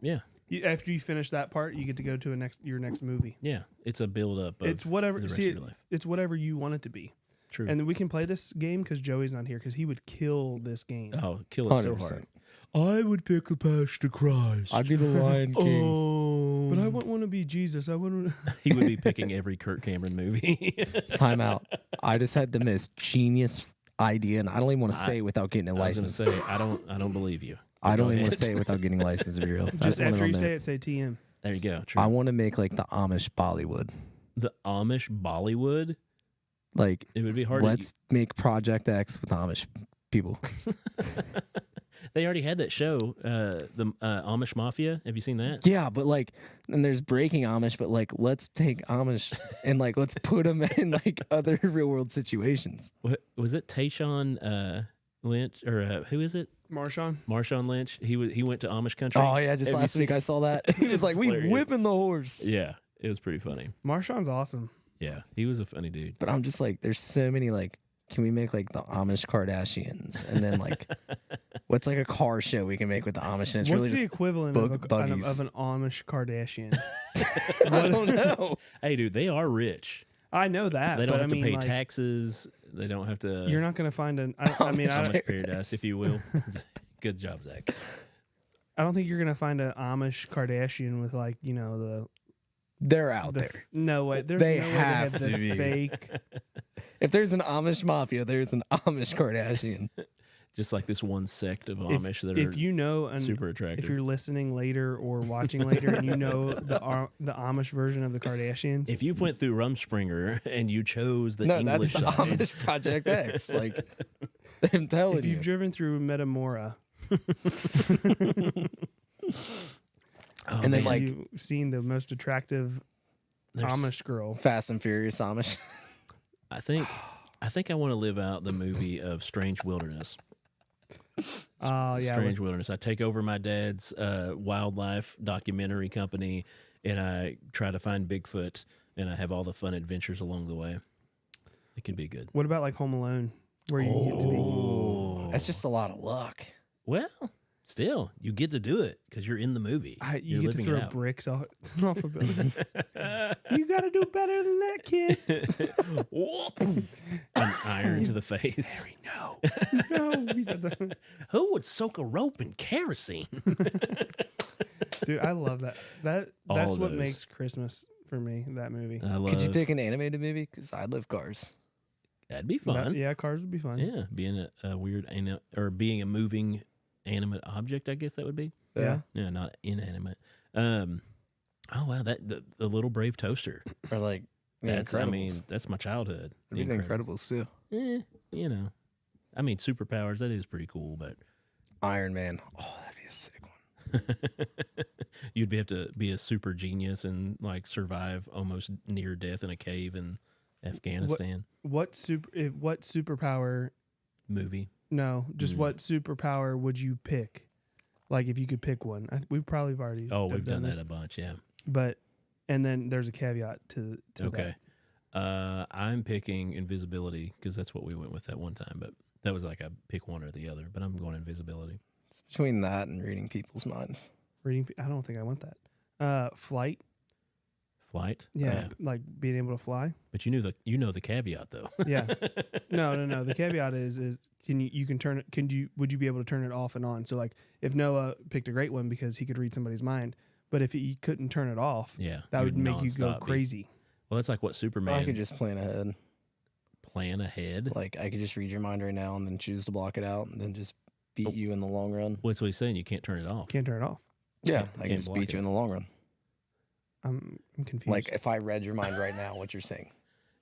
Yeah. After you finish that part, you get to go to your next movie. Yeah. It's a build up of It's whatever. the rest See, of your life. it's whatever you want it to be. True. And then we can play this game because Joey's not here because he would kill this game. Oh, kill it so 100%. hard. I would pick the Passion of Christ. I'd be the Lion King. Oh. But I wouldn't want to be Jesus. I wouldn't. He would be picking every Kirk Cameron movie. Time out. I just had the most genius idea, and I don't even want to say it without getting a I was license. gonna say I don't believe you. I Go don't even want to ahead. say it without getting a license, Real. Just after you say it, say TM. There you go. True. I want to make like the Amish Bollywood. The Amish Bollywood. Like, It would be hard. let's make Project X with Amish people. They already had that show, the Amish Mafia. Have you seen that? Yeah, but like, and there's breaking Amish, but like, let's take Amish and like, let's put them in like other real world situations. What was it? Tayshaun Lynch or who is it? Marshawn. Marshawn Lynch. He went to Amish country. Oh yeah, just Have you last week seen- I saw that. He was like, "We hilarious. whipping the horse." Yeah, it was pretty funny. Marshawn's awesome. Yeah, he was a funny dude. But I'm just like, there's so many like, can we make like the Amish Kardashians, and then like, what's like a car show we can make with the Amish? And it's What's really the just equivalent buggies. of an Amish Kardashian? I don't know. Hey, dude, they are rich. I know that, They don't but have I mean, to pay like, taxes. They don't have to. you're not going to find an. I mean, Amish paradise, if you will. Good job, Zach. I don't think you're going to find an Amish Kardashian with like They're out the there. no way. There's They no way have they to have be. the fake. If there's an Amish mafia, there's an Amish Kardashian. Just like this one sect of Amish that are If you know, and super attractive. if you're listening later or watching later, and you know the Amish version of the Kardashians, If you went through Rumspringer and you chose the No, English that's the side, Amish Project X. Like, I'm telling if you. you've driven through Metamora, oh, And then, man, like, you've seen the most attractive there's- Amish girl. Fast and Furious Amish. I think I want to live out the movie of Strange Wilderness. Oh yeah, Strange Wilderness. I take over my dad's wildlife documentary company, and I try to find Bigfoot, and I have all the fun adventures along the way. It can be good. what about like Home Alone, where you get to be? Oh, That's just a lot of luck. well. Still, you get to do it because you're in the movie. You You're get to living throw it out. bricks off a building. You got to do better than that, kid. An iron to the face. No, no. He said that. Who would soak a rope in kerosene? Dude, I love that. That's All what those. makes Christmas for me. That movie. I love. Could you pick an animated movie? Because I love Cars. That'd be fun. Yeah, Cars would be fun. Yeah, being a weird or being a moving animate object, I guess that would be. Yeah. Yeah, not inanimate. Oh wow, the little brave toaster. Or like, The That's I mean, Incredibles. that's my childhood. I mean, The Incredibles too. You know, I mean, superpowers. That is pretty cool, but Iron Man. Oh, that'd be a sick one. you'd have to be a super genius and like survive almost near death in a cave in Afghanistan. What superpower? Movie. No, just what superpower would you pick? Like if you could pick one, we probably have already. Oh, we've done this, that a bunch. Yeah. But and then there's a caveat to Okay. I'm picking invisibility because that's what we went with that one time. But that was like a pick one or the other. But I'm going invisibility. It's between that and reading people's minds. Reading. I don't think I want that. Flight. Flight. Yeah, like being able to fly. But you know the caveat though. Yeah. No. The caveat is would you be able to turn it off and on? So like if Noah picked a great one because he could read somebody's mind, but if he couldn't turn it off, Yeah. that would make you go nonstop be- crazy. Well, that's like what Superman I could just plan ahead. plan ahead. Like I could just read your mind right now and then choose to block it out and then just beat you in the long run. What's what he's saying? You can't turn it off. Can't turn it off. Yeah, Can't- I can can't just block beat you it. in the long run. I'm confused. Like if I read your mind right now, what you're saying.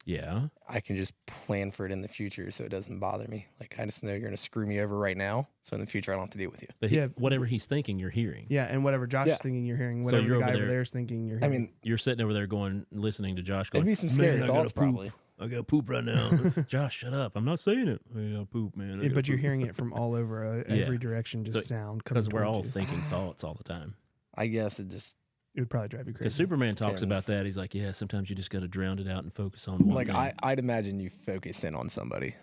Yeah. I can just plan for it in the future so it doesn't bother me. Like, I just know you're going to screw me over right now. So in the future, I don't have to deal with you. But Yeah. whatever he's thinking, you're hearing. Yeah, and whatever Josh Yeah. is thinking, you're hearing. So Whatever you're the guy over over there- there is thinking, you're I hearing. mean, You're sitting over there going, listening to Josh going, it'd be some scary "Man, I gotta thoughts, poop. probably. I got to poop right now." Josh, shut up. I'm not saying it. I gotta poop, man. I Yeah, gotta but you're poop." hearing it from all over, Yeah. every direction, just So- sound coming Because we're all towards you. thinking thoughts all the time. I guess it just, It would probably drive you Because crazy. Superman talks about Depends. that. He's like, yeah, sometimes you just got to drown it out and focus on one like, thing. I'd imagine you focus in on somebody.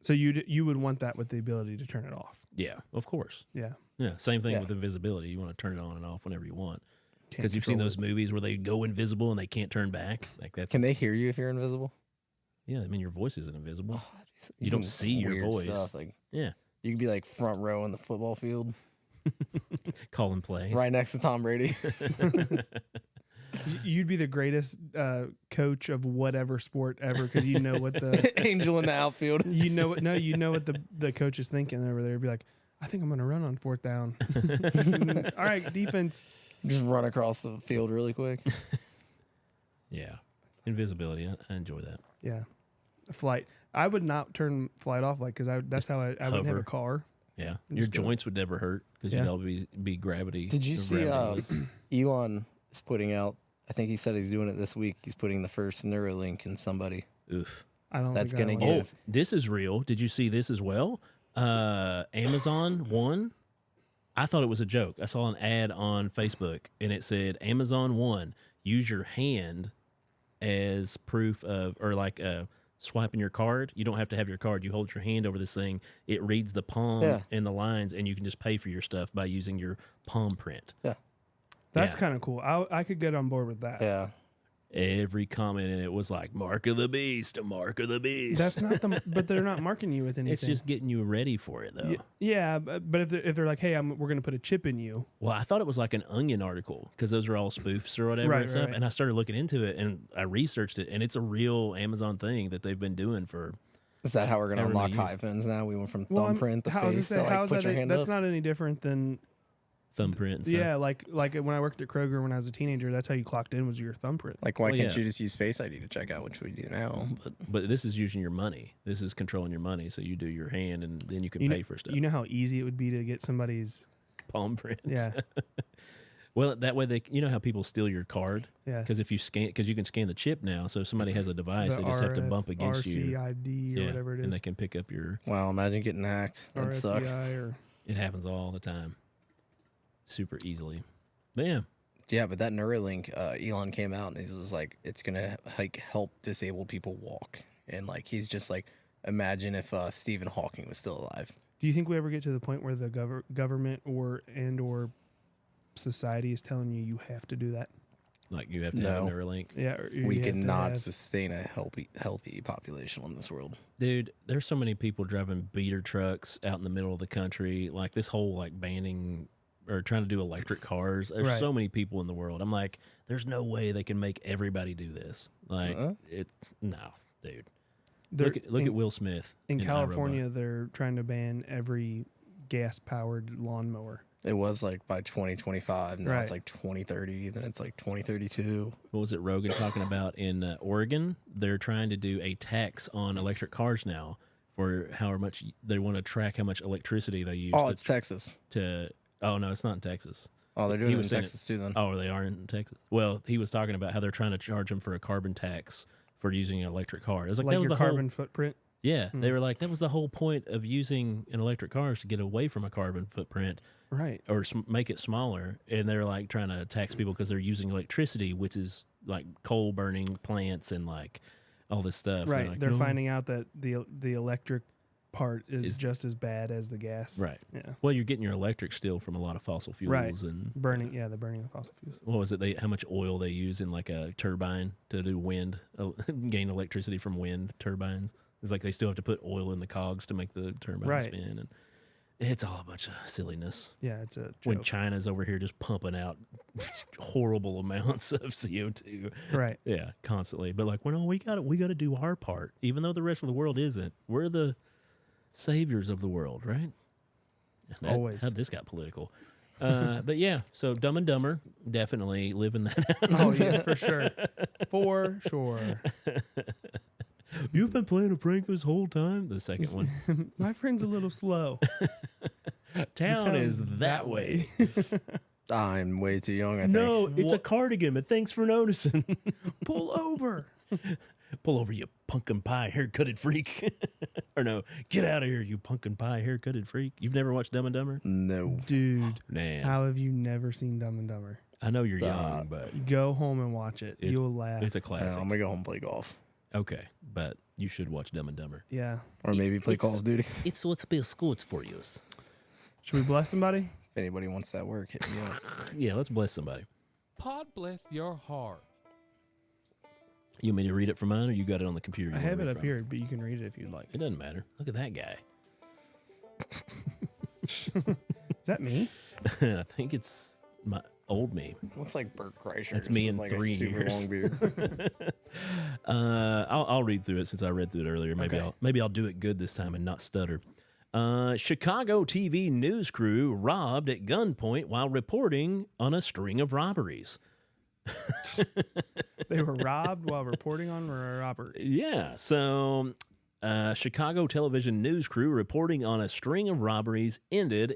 So you would want that with the ability to turn it off. Yeah, of course. Yeah. Yeah, same thing Yeah. with invisibility. You want to turn it on and off whenever you want. Can't Because you've seen control those movies where they go invisible and they can't turn back. Like that's Can they hear you if you're invisible? yeah. I mean, your voice isn't invisible. Oh, just- You don't even see your weird voice. Stuff. Like, Yeah, you could be like front row in the football field, call and plays. right next to Tom Brady. You'd be the greatest coach of whatever sport ever because you know what the Angel in the outfield. you know what the coach is thinking over there. Be like, I think I'm going to run on 4th down. All right, defense. Just run across the field really quick. Yeah, invisibility. I enjoy that. Yeah, flight. I would not turn flight off like because that's how I wouldn't have hover. a car. Yeah, I'm your just gonna- joints would never hurt because Yeah. you'd always be gravity. Did you see gravity-less. Elon is putting out, I think he said he's doing it this week. He's putting the first Neuralink in somebody. Oof. I don't. That's think I gonna want give- Oh, this is real. Did you see this as well? Amazon won. I thought it was a joke. I saw an ad on Facebook and it said Amazon won. Use your hand as proof of, or like swiping your card. You don't have to have your card. You hold your hand over this thing. It reads the palm Yeah. and the lines, and you can just pay for your stuff by using your palm print. That's Yeah. kind of cool. I could get on board with that. Yeah. Every comment in it was like, "Mark of the beast, a mark of the beast." That's not the. But they're not marking you with anything. It's just getting you ready for it, though. Yeah, but if they're like, hey, we're going to put a chip in you. Well, I thought it was like an Onion article because those are all spoofs or whatever Right, and stuff. right. And I started looking into it and I researched it, and it's a real Amazon thing that they've been doing for. Is that how we're going to However unlock many high fins now? We went from Well, thumbprint to how is face it? to like How is put that? your hand That's up. not any different than Thumbprint and stuff. yeah, like when I worked at Kroger when I was a teenager. That's how you clocked in was your thumbprint. Like, why Well, can't yeah. you just use Face ID to check out, which we do now? But this is using your money. This is controlling your money. So you do your hand and then you can You pay know, for stuff. You know how easy it would be to get somebody's. Palm prints. Yeah, Well, that way you know how people steal your card? yeah. Because if you scan, because you can scan the chip now. So if somebody has a device, they just have to bump against you. RCID or whatever it and is. they can pick up your. Wow, imagine getting hacked. Or That'd suck. FBI or It happens all the time, super easily. But yeah, Yeah, but that Neuralink, Elon came out and he's just like, it's gonna like help disabled people walk, and like he's just like, imagine if Stephen Hawking was still alive. Do you think we ever get to the point where the government or society is telling you have to do that? like you have to have a No. Neuralink. Yeah, or We you have to cannot have- sustain a healthy population in this world. Dude, there's so many people driving beater trucks out in the middle of the country. Like this whole like banning or trying to do electric cars. There's Right. so many people in the world. I'm like, there's no way they can make everybody do this. Like it's no, dude. They're- Look at Will Smith in iRobot. California. They're trying to ban every gas-powered lawnmower. It was like by 2025. Now Right. it's like 2030. Then it's like 2032. What was it Rogan talking about in Oregon? They're trying to do a tax on electric cars now for how much they want to track how much electricity they use. Oh, it's Texas. Oh no, it's not in Texas. Oh, they're He doing it in was saying Texas too. Then Oh, they are in Texas. Well, he was talking about how they're trying to charge them for a carbon tax for using an electric car. It was like, Like that was your the carbon whole, footprint. yeah. They were like that was the whole point of using an electric car is to get away from a carbon footprint Right. or make it smaller. And they're like trying to tax people because they're using electricity, which is like coal burning plants and like all this stuff. Right. Like, They're no. finding out that the electric part is Is- just as bad as the gas. Right. Yeah. Well, you're getting your electric still from a lot of fossil fuels Right. and Burning. Yeah, the burning of fossil fuels. what was it? How much oil they use in like a turbine to do wind, gain electricity from wind turbines. It's like they still have to put oil in the cogs to make the turbine Right. spin, and it's all a bunch of silliness. Yeah, it's a When joke. China's over here just pumping out horrible amounts of CO2, Right. yeah, constantly. But like, well, no, we got to do our part, even though the rest of the world isn't. We're the saviors of the world, right? Always. How this got political. But yeah, so Dumb and Dumber, definitely living that out. Oh yeah, for sure. For sure. You've been playing a prank this whole time? The second one. My friend's a little slow. Town is that way. I'm way too young, I think. No, it's a cardigan, but thanks for noticing. Pull over. Pull over, you pumpkin pie haircutted freak. Or no, get out of here, you pumpkin pie haircutted freak. You've never watched Dumb and Dumber? No. Dude, Man, how have you never seen Dumb and Dumber? I know you're young, but Go home and watch it. It's- You'll laugh. it's a I'm classic. going to go home and play golf. Okay, but you should watch Dumb and Dumber. Yeah. Or maybe play Call of Duty. It's what's best good for you. Should we bless somebody? If anybody wants that work, hit me up. Yeah, let's bless somebody. Pod bless your heart. You want me to read it from mine, or you got it on the computer? I you wanna have read it up from? here, but you can read it if you'd like. It doesn't matter. Look at that guy. Is that me? I think it's my old me. Looks like Bert Kreischer. That's just me with, in like 3 a super years. long beard. I'll read through it since I read through it earlier. Maybe I'll do it good this time and not stutter. Chicago TV news crew robbed at gunpoint while reporting on a string of robberies. They were robbed while reporting on a robbery. Yeah, so Chicago television news crew reporting on a string of robberies ended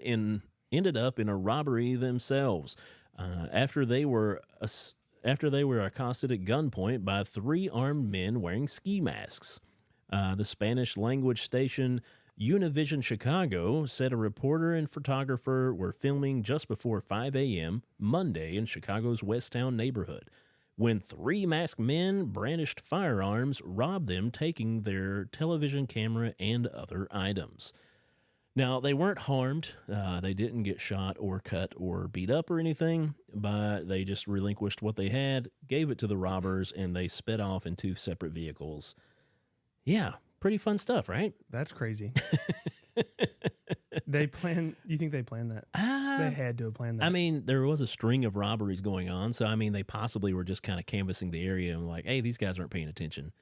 up in a robbery themselves after they were accosted at gunpoint by 3 armed men wearing ski masks. The Spanish language station Univision Chicago said a reporter and photographer were filming just before 5 a.m. Monday in Chicago's Westtown neighborhood when 3 masked men brandished firearms, robbed them, taking their television camera and other items. Now, they weren't harmed. They didn't get shot or cut or beat up or anything, but they just relinquished what they had, gave it to the robbers, and they sped off in 2 separate vehicles. Yeah, pretty fun stuff, right? That's crazy. You think they planned that? They had to have planned that. I mean, there was a string of robberies going on, so I mean, they possibly were just kind of canvassing the area and like, hey, these guys aren't paying attention.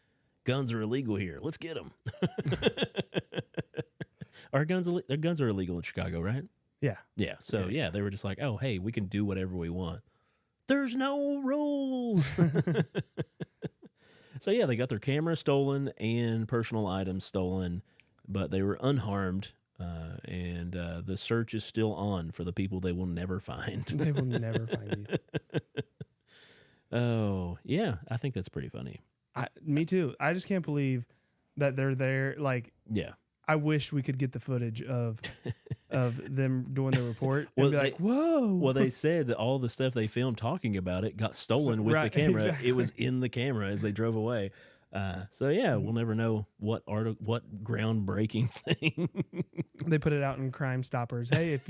Guns are illegal here. Let's get them. Their guns are illegal in Chicago, right? Yeah. Yeah. So yeah, they were just like, oh, hey, we can do whatever we want. There's no rules. So yeah, they got their camera stolen and personal items stolen, but they were unharmed. And the search is still on for the people they will never find. They will never find you. Oh, yeah. I think that's pretty funny. Me too. I just can't believe that they're there. Like, Yeah. I wish we could get the footage of them doing the report and Well, be like, whoa. Well, they said that all the stuff they filmed talking about it got stolen with the right, camera. exactly. It was in the camera as they drove away. So yeah, we'll never know what groundbreaking thing. They put it out in Crime Stoppers. Hey, if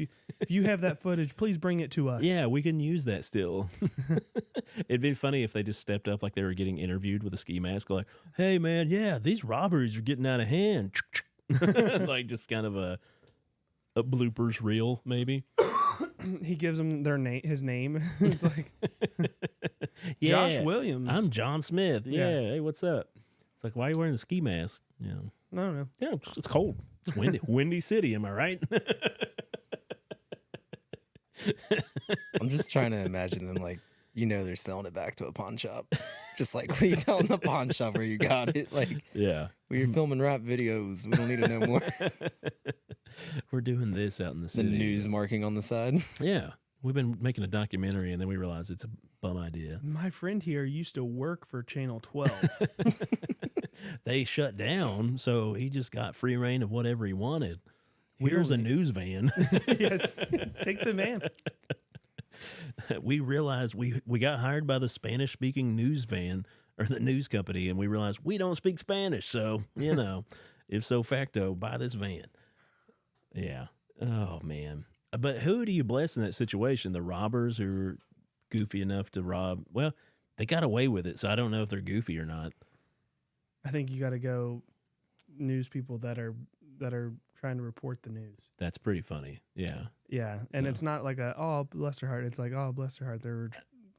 you have that footage, please bring it to us. Yeah, we can use that still. It'd be funny if they just stepped up like they were getting interviewed with a ski mask, like, "Hey man, yeah, these robberies are getting out of hand." Like just kind of a bloopers reel, maybe. He gives them his name. It's like Yeah, Josh Williams. I'm John Smith. Yeah. Yeah. Hey, what's up? It's like, why are you wearing the ski mask? You know. No. Yeah, it's cold. It's windy. Windy city, am I right? I'm just trying to imagine them like, they're selling it back to a pawn shop. Just like, what are you telling the pawn shop where you got it? Like, Yeah. we're filming rap videos. We don't need to know more. We're doing this out in the The city. news marking on the side. Yeah. We've been making a documentary and then we realized it's a bum idea. My friend here used to work for Channel 12. They shut down, so he just got free reign of whatever he wanted. Here's a news van. Yes. Take the van. We realized we got hired by the Spanish-speaking news van or the news company, and we realized we don't speak Spanish, so, ipso facto, buy this van. Yeah. Oh, man. But who do you bless in that situation? The robbers who are goofy enough to rob? Well, they got away with it, so I don't know if they're goofy or not. I think you got to go news people that are trying to report the news. That's pretty funny. Yeah. Yeah, and it's not like bless her heart. It's like, oh, bless her heart. They're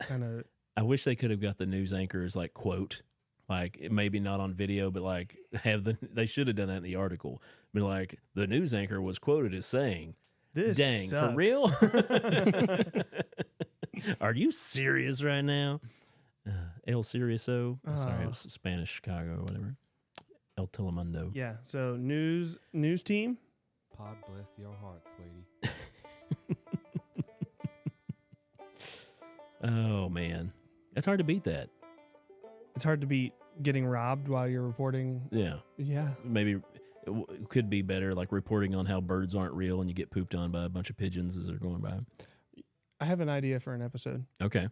kind of. I wish they could have got the news anchors like quote, like maybe not on video, but like they should have done that in the article. Be like, the news anchor was quoted as saying, This "Dang, sucks. for real? Are you serious right now?" El Cirioso. Sorry, it Oh. was Spanish Chicago or whatever. El Telemundo. Yeah. So news team. Pod bless your heart, sweetie. Oh man, it's hard to beat that. It's hard to beat getting robbed while you're reporting. Yeah, Yeah. maybe it could be better, like reporting on how birds aren't real and you get pooped on by a bunch of pigeons as they're going by. I have an idea for an episode. Okay.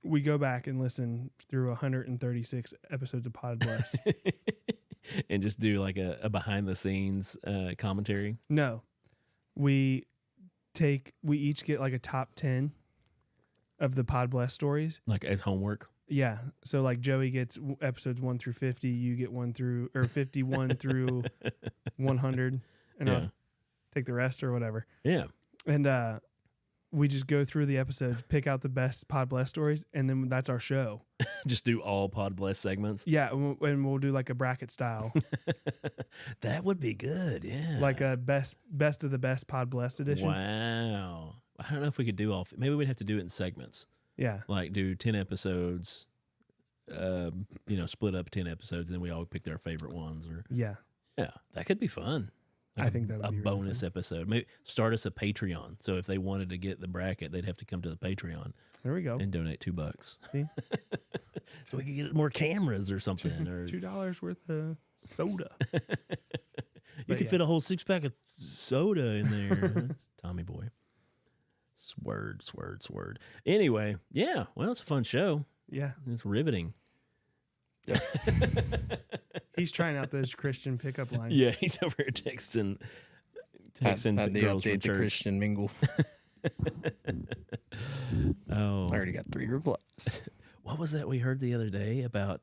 We go back and listen through 136 episodes of Podbless. And just do like a behind the scenes commentary. No, we each get like a top 10 of the Podbless stories. Like as homework. Yeah. So like Joey gets episodes 1 through 50, you get 51 through 100, and Yeah. I'll take the rest or whatever. Yeah. And we just go through the episodes, pick out the best Podbless stories, and then that's our show. Just do all Podbless segments. Yeah, and we'll do like a bracket style, That would be good. Yeah. like a best of the best Podbless edition. Wow. I don't know if we could do all. Maybe we'd have to do it in segments. Yeah. Like do 10 episodes, split up 10 episodes, and then we all pick their favorite ones. Or Yeah. yeah, that could be fun. I think that would a be really bonus fun. episode. Maybe start us a Patreon. So if they wanted to get the bracket, they'd have to come to the Patreon There we go. and donate $2. See? So we could get more cameras or something. Or $2 worth of soda. you But could yeah. fit a whole 6-pack of soda in there. That's Tommy boy. Sword. Anyway, yeah. Well, it's a fun show. Yeah. It's riveting. He's trying out those Christian pickup lines. Yeah, he's over here texting Had the girls from update the church. Christian mingle. Oh, I already got 3 replies. what was that we heard the other day about?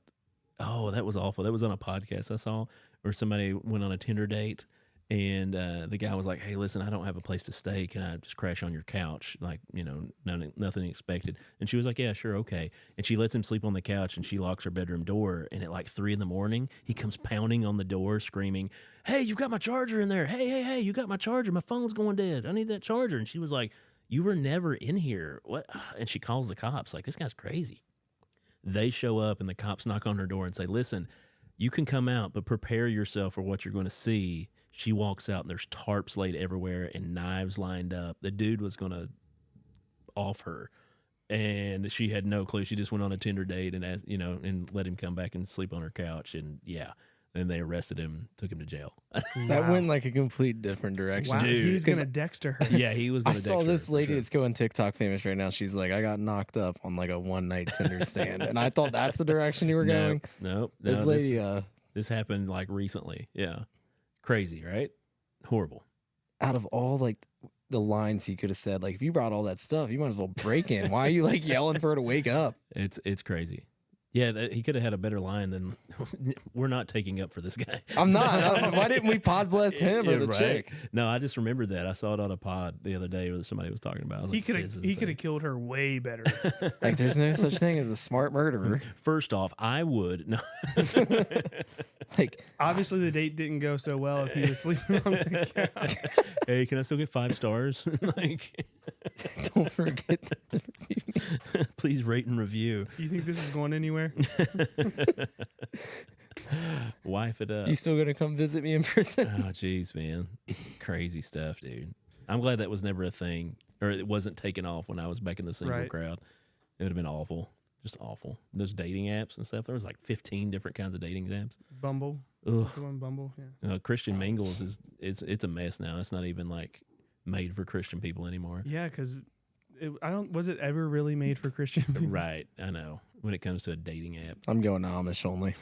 Oh, that was awful. That was on a podcast I saw where somebody went on a Tinder date, and the guy was like, "Hey, listen, I don't have a place to stay. Can I just crash on your couch? Like, nothing expected." And she was like, "Yeah, sure, okay." And she lets him sleep on the couch, and she locks her bedroom door. And at like 3 a.m, he comes pounding on the door, screaming, "Hey, you got my charger in there! Hey, you got my charger! My phone's going dead. I need that charger." And she was like, "You were never in here. What?" And she calls the cops. Like, this guy's crazy. They show up, and the cops knock on her door and say, "Listen, you can come out, but prepare yourself for what you're going to see." She walks out, and there's tarps laid everywhere and knives lined up. The dude was going to off her, and she had no clue. She just went on a Tinder date and asked, and let him come back and sleep on her couch. And yeah, then they arrested him, took him to jail. That went like a complete different direction. Wow. Dude, He was going to 'cause Dexter her. Yeah, he was I going to saw this lady that's going TikTok famous right now. She's like, I got knocked up on like a one-night Tinder stand. And I thought that's the direction you were going. Nope. This lady, this happened like recently. Yeah. Crazy, right? Horrible. out of all like the lines he could have said, like if you brought all that stuff, you might as well break in. Why are you like yelling for her to wake up? It's crazy. Yeah, he could have had a better line than we're not taking up for this guy. I'm not. Why didn't we pod bless him or Yeah, the right? chick? No, I just remembered that. I saw it on a pod the other day where somebody was talking about it. I was He like, could "This is have insane." killed her way better. Like there's no such thing as a smart murderer. First off, I would no. Like Obviously, the date didn't go so well if he was sleeping on the couch. Hey, can I still get 5 stars? Like, don't forget to please rate and review. You think this is going anywhere? Wife it up. you still gonna come visit me in prison? Oh, jeez, man. Crazy stuff, dude. I'm glad that was never a thing, or it wasn't taken off when I was back in the single Right. crowd. It would have been awful. Just awful. Those dating apps and stuff. There was like 15 different kinds of dating apps. Bumble. Ugh. What's the one? Bumble. Yeah. Christian Mingles it's a mess now. It's not even like made for Christian people anymore. Yeah, because was it ever really made for Christian people? Right. I know. When it comes to a dating app. I'm going Amish only.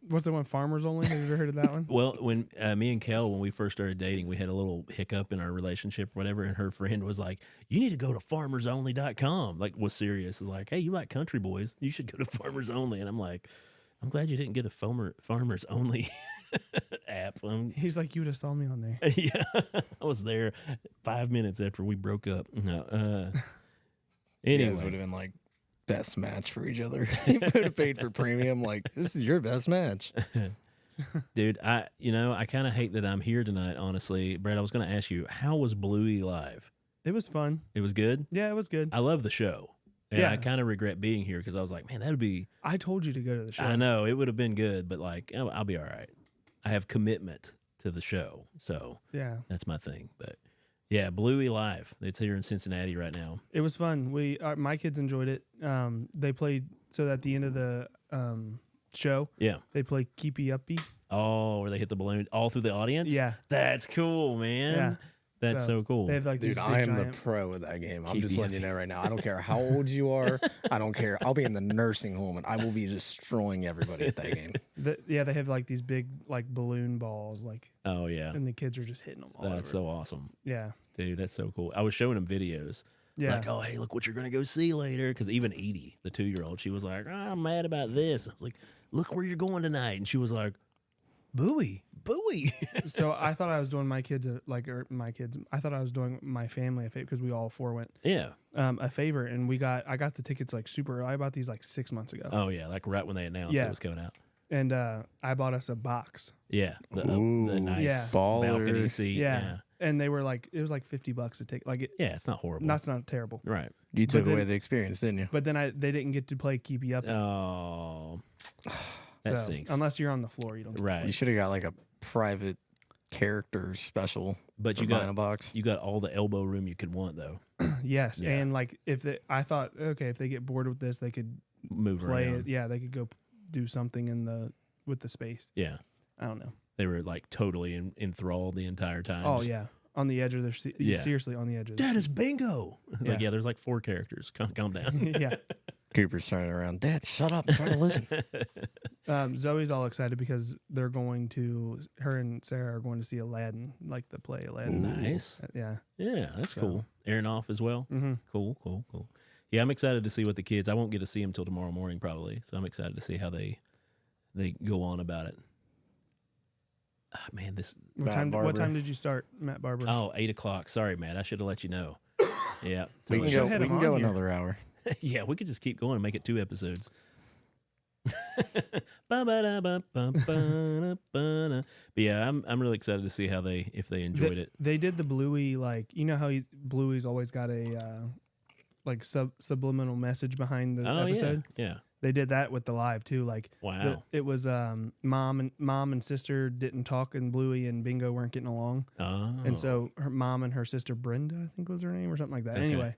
What's the one? Farmers Only? Have you ever heard of that one? Well, when me and Kel, when we first started dating, we had a little hiccup in our relationship or whatever, and her friend was like, "You need to go to farmersonly.com." Like, was serious. Is like, "Hey, you like country boys? You should go to Farmers Only." And I'm like, "I'm glad you didn't get a Farmers Only app." He's like, you would have saw me on there. Yeah, I was there 5 minutes after we broke up. No, You guys anyway, would have been like best match for each other. You would have paid for premium. Like this is your best match. dude, I kind of hate that I'm here tonight. Honestly, Brad, I was going to ask you, how was Bluey live? It was fun. It was good. Yeah, it was good. I love the show. And Yeah. I kind of regret being here because I was like, man, that would be. I told you to go to the show. I know it would have been good, but like, I'll be all right. I have commitment to the show, so Yeah. that's my thing. But yeah, Bluey Live. It's here in Cincinnati right now. It was fun. My kids enjoyed it. They played so at the end of the show, Yeah. they play Keepy Uppy. Oh, where they hit the balloon all through the audience? Yeah. That's cool, man. Yeah. That's so cool. They have like Dude, these I big am the giant. pro of that game. I'm Keep just you letting you know right now. I don't care how old you are. I don't care. I'll be in the nursing home and I will be destroying everybody at that game. They have like these big like balloon balls, like, Oh, yeah. and the kids are just hitting them all That's over. so awesome. Yeah. Dude, that's so cool. I was showing them videos. Yeah. Like, oh, hey, look what you're going to go see later. Because even Edie, the 2-year-old, she was like, oh, I'm mad about this. I was like, look where you're going tonight. And she was like, Bowie. So I thought I was doing my kids I thought I was doing my family a favor because we all 4 went Yeah. a favor, and I got the tickets like super early. I bought these like 6 months ago, Oh, yeah. Like right when they announced Yeah. it was coming out. and I bought us a box. Yeah. The Ooh, nice Yeah. balcony baller. seat. Yeah. And they were like, it was like $50 to take. Like, Yeah, it's not horrible. that's not terrible. Right. You took then- away the experience, didn't you? But then they didn't get to play Keepy Up. Oh, that so stinks. unless you're on the floor, you don't. Get Right. You should have got like a private character special. But for you buying got a box. you got all the elbow room you could want, though. Yes, Yeah. and like I thought, okay, if they get bored with this, they could Move play around. it. Yeah, they could go do something with the space. Yeah. I don't know. They were like totally enthralled the entire time. Oh Just, yeah, on the edge of their seat. Yeah. Seriously, on the edge of their Dad is bingo. It's like, Yeah. yeah, there's like 4 characters. Calm down. seat. Yeah. Cooper's turning around. Dad, shut up. I'm trying to listen. Zoe's all excited because her and Sarah are going to see Aladdin, like the play Aladdin. Nice. Yeah. Yeah, that's So- cool. Aaron off as well. Mm-hmm. Cool. Yeah, I'm excited to see what the kids. I won't get to see them till tomorrow morning probably, so I'm excited to see how they go on about it. Ah, man, this. What Matt Barber. time did you start, Matt Barber? Oh, 8:00. Sorry, Matt. I should have let you know. Yeah. We totally. can go, had we him can on go here. another hour. Yeah, we could just keep going and make it 2 episodes. But yeah, I'm really excited to see how if they enjoyed it. They did the Bluey, like, you know how Bluey's always got a like subliminal message behind the Oh episode. yeah. They did that with the live too. Like, Wow. it was mom and sister didn't talk, and Bluey and Bingo weren't getting along, Oh. and so her mom and her sister Brenda, I think was her name or something like that. Okay. Anyway,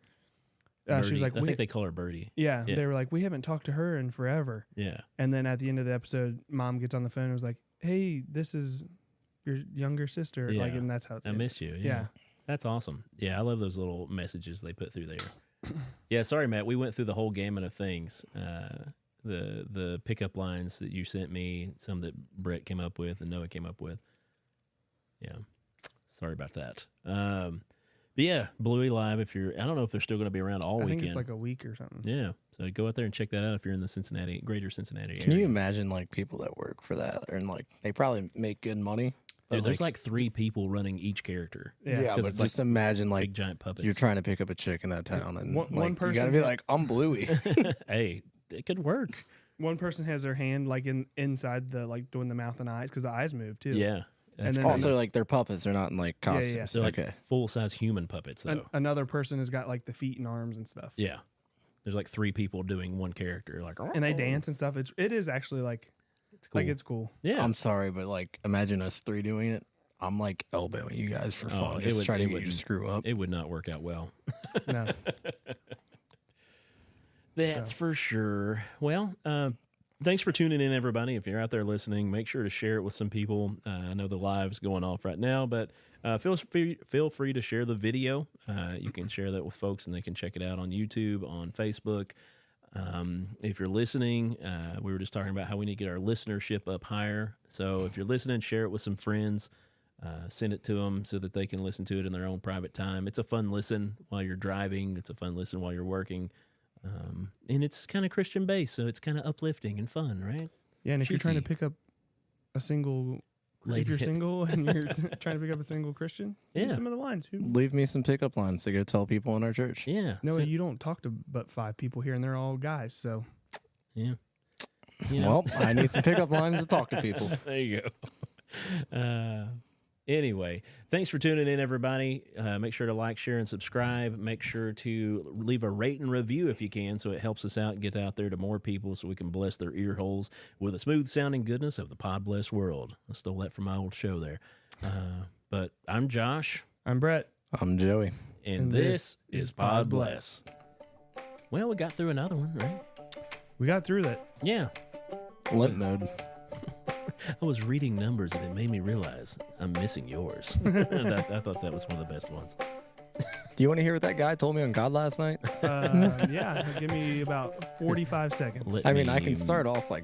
she Birdie. was like, I think they call her Birdie. yeah, Yeah. they were like, we haven't talked to her in forever. Yeah. And then at the end of the episode, mom gets on the phone and was like, hey, this is your younger sister. Like, Yeah. and that's how it's I miss you. Yeah. That's awesome. Yeah, I love those little messages they put through there. Yeah, sorry, Matt. We went through the whole gamut of things. The pickup lines that you sent me, some that Brett came up with and Noah came up with. Yeah, sorry about that. But yeah, Bluey Live. I don't know if they're still going to be around all I weekend. think it's like a week or something. Yeah, so go out there and check that out if you're in the greater Cincinnati area. Can you imagine like people that work for that and like they probably make good money? but, Dude, there's like 3 people running each character. Yeah. 'Cause but it's like just imagine like Big giant puppets. you're trying to pick up a chick in that town and One like, you person gotta be had- like, I'm Bluey. Hey, it could work. One person has their hand like inside the, like, doing the mouth and eyes because the eyes move too. Yeah. And That's then cool. Also, like they're puppets. They're not in like Yeah, yeah, costumes. yeah. They're like Okay. full-size human puppets, though. Another person has got like the feet and arms and stuff. Yeah. There's like 3 people doing one character. Like, And they dance and stuff. It is actually like It's cool. like it's cool. yeah. I'm sorry, but like imagine us 3 doing it. I'm like elbowing you guys for Oh, fun. it Just would- try to it get you to wouldn't- screw up. It would not work out well. No. That's for sure. Well, thanks for tuning in, everybody. If you're out there listening, make sure to share it with some people. I know the live's going off right now, but feel free to share the video. You can share that with folks, and they can check it out on YouTube, on Facebook. If you're listening, we were just talking about how we need to get our listenership up higher. So if you're listening, share it with some friends. Send it to them so that they can listen to it in their own private time. It's a fun listen while you're driving. It's a fun listen while you're working. And it's kind of Christian based, so it's kind of uplifting and fun, right? Yeah, and if you're trying to Cheeky. pick up a single, if you're Lady. single and you're trying to pick up a single Christian, use Yeah. some of the lines. Leave me some pickup lines to go tell people in our church. Yeah. No, so- you don't talk to but 5 people here, and they're all guys. So yeah. You know, Well, I need some pickup lines to talk to people. there you go. Anyway, thanks for tuning in, everybody. Make sure to like, share, and subscribe. Make sure to leave a rate and review if you can, so it helps us out and get out there to more people so we can bless their ear holes with the smooth-sounding goodness of the Podbless world. I stole that from my old show there. But I'm Josh. I'm Brett. I'm Joey. And this is Podbless. Well, we got through another one, right? We got through that. Yeah. Limp mode. I was reading numbers and it made me realize I'm missing yours. I thought that was one of the best ones. Do you want to hear what that guy told me on God last night? Yeah, give me about 45 seconds. Let I mean, I me can start off like